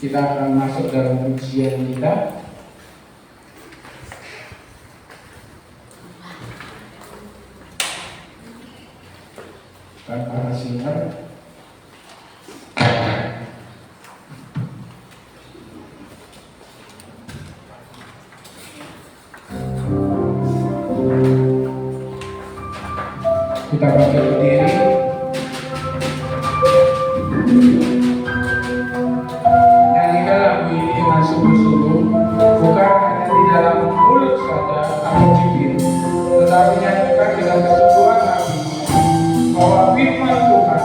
Kita akan masuk dalam ujian kita. Dan para singer. Kita bangkit berdiri. Nyanyikan lagu ini dengan sungguh-sungguh, bukan hanya di dalam mulut saja atau bibir, tetapi nyanyikan dengan kesungguhan hati bahwa firman Tuhan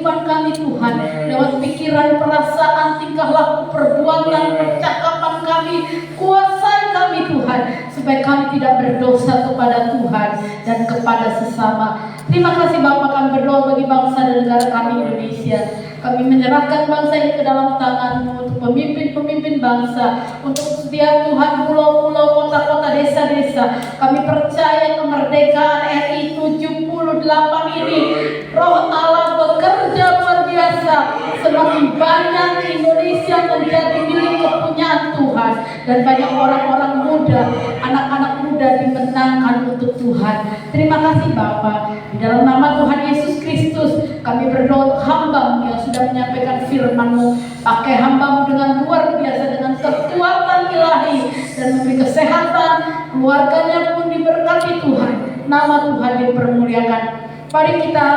kehidupan kami Tuhan. Lewat pikiran, perasaan, tingkah laku, perbuatan, percakapan kami, kuasai kami Tuhan, supaya kami tidak berdosa kepada Tuhan dan kepada sesama. Terima kasih Bapak, kami berdoa bagi bangsa dan negara kami Indonesia. Kami menyerahkan bangsa ini ke dalam tangan-Mu, untuk pemimpin-pemimpin bangsa, untuk setiap Tuhan pulau-pulau, kota-kota, desa-desa. Kami percaya kemerdekaan RI 78 ini, Roh Allah bekerja luar biasa. Semakin banyak Indonesia menjadi milik kepunyaan Tuhan, dan banyak orang-orang muda, anak-anak muda dimenangkan untuk Tuhan. Terima kasih Bapa. Di dalam nama Tuhan Yesus Kristus, kami berdoa untuk hamba-Mu yang sudah menyampaikan firman-Mu. Pakai hamba-Mu dengan luar biasa, dengan kekuatan ilahi, dan memberi kesehatan. Keluarganya pun diberkati Tuhan. Nama Tuhan dipermuliakan. Mari kita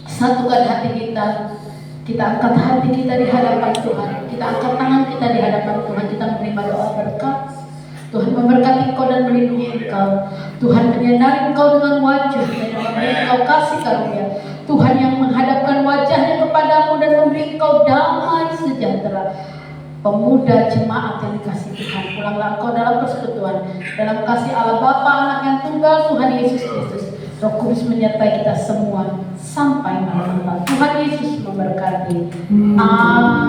satukan hati kita. Kita angkat hati kita di hadapan Tuhan. Kita angkat tangan kita di hadapan Tuhan. Kita menerima doa berkat. Tuhan memberkati engkau dan melindungi engkau. Tuhan menyinari engkau dengan wajah dan memberi engkau kasih karunia. Tuhan yang menghadapkan wajahnya kepadamu dan memberi engkau damai sejahtera. Pemuda jemaat yang dikasih Tuhan, pulanglah engkau dalam persekutuan, dalam kasih Allah Bapa, Anak yang tunggal, Tuhan Yesus Kristus. Roh Kudus menyertai kita semua sampai malam. Tuhan Yesus memberkati. Amin.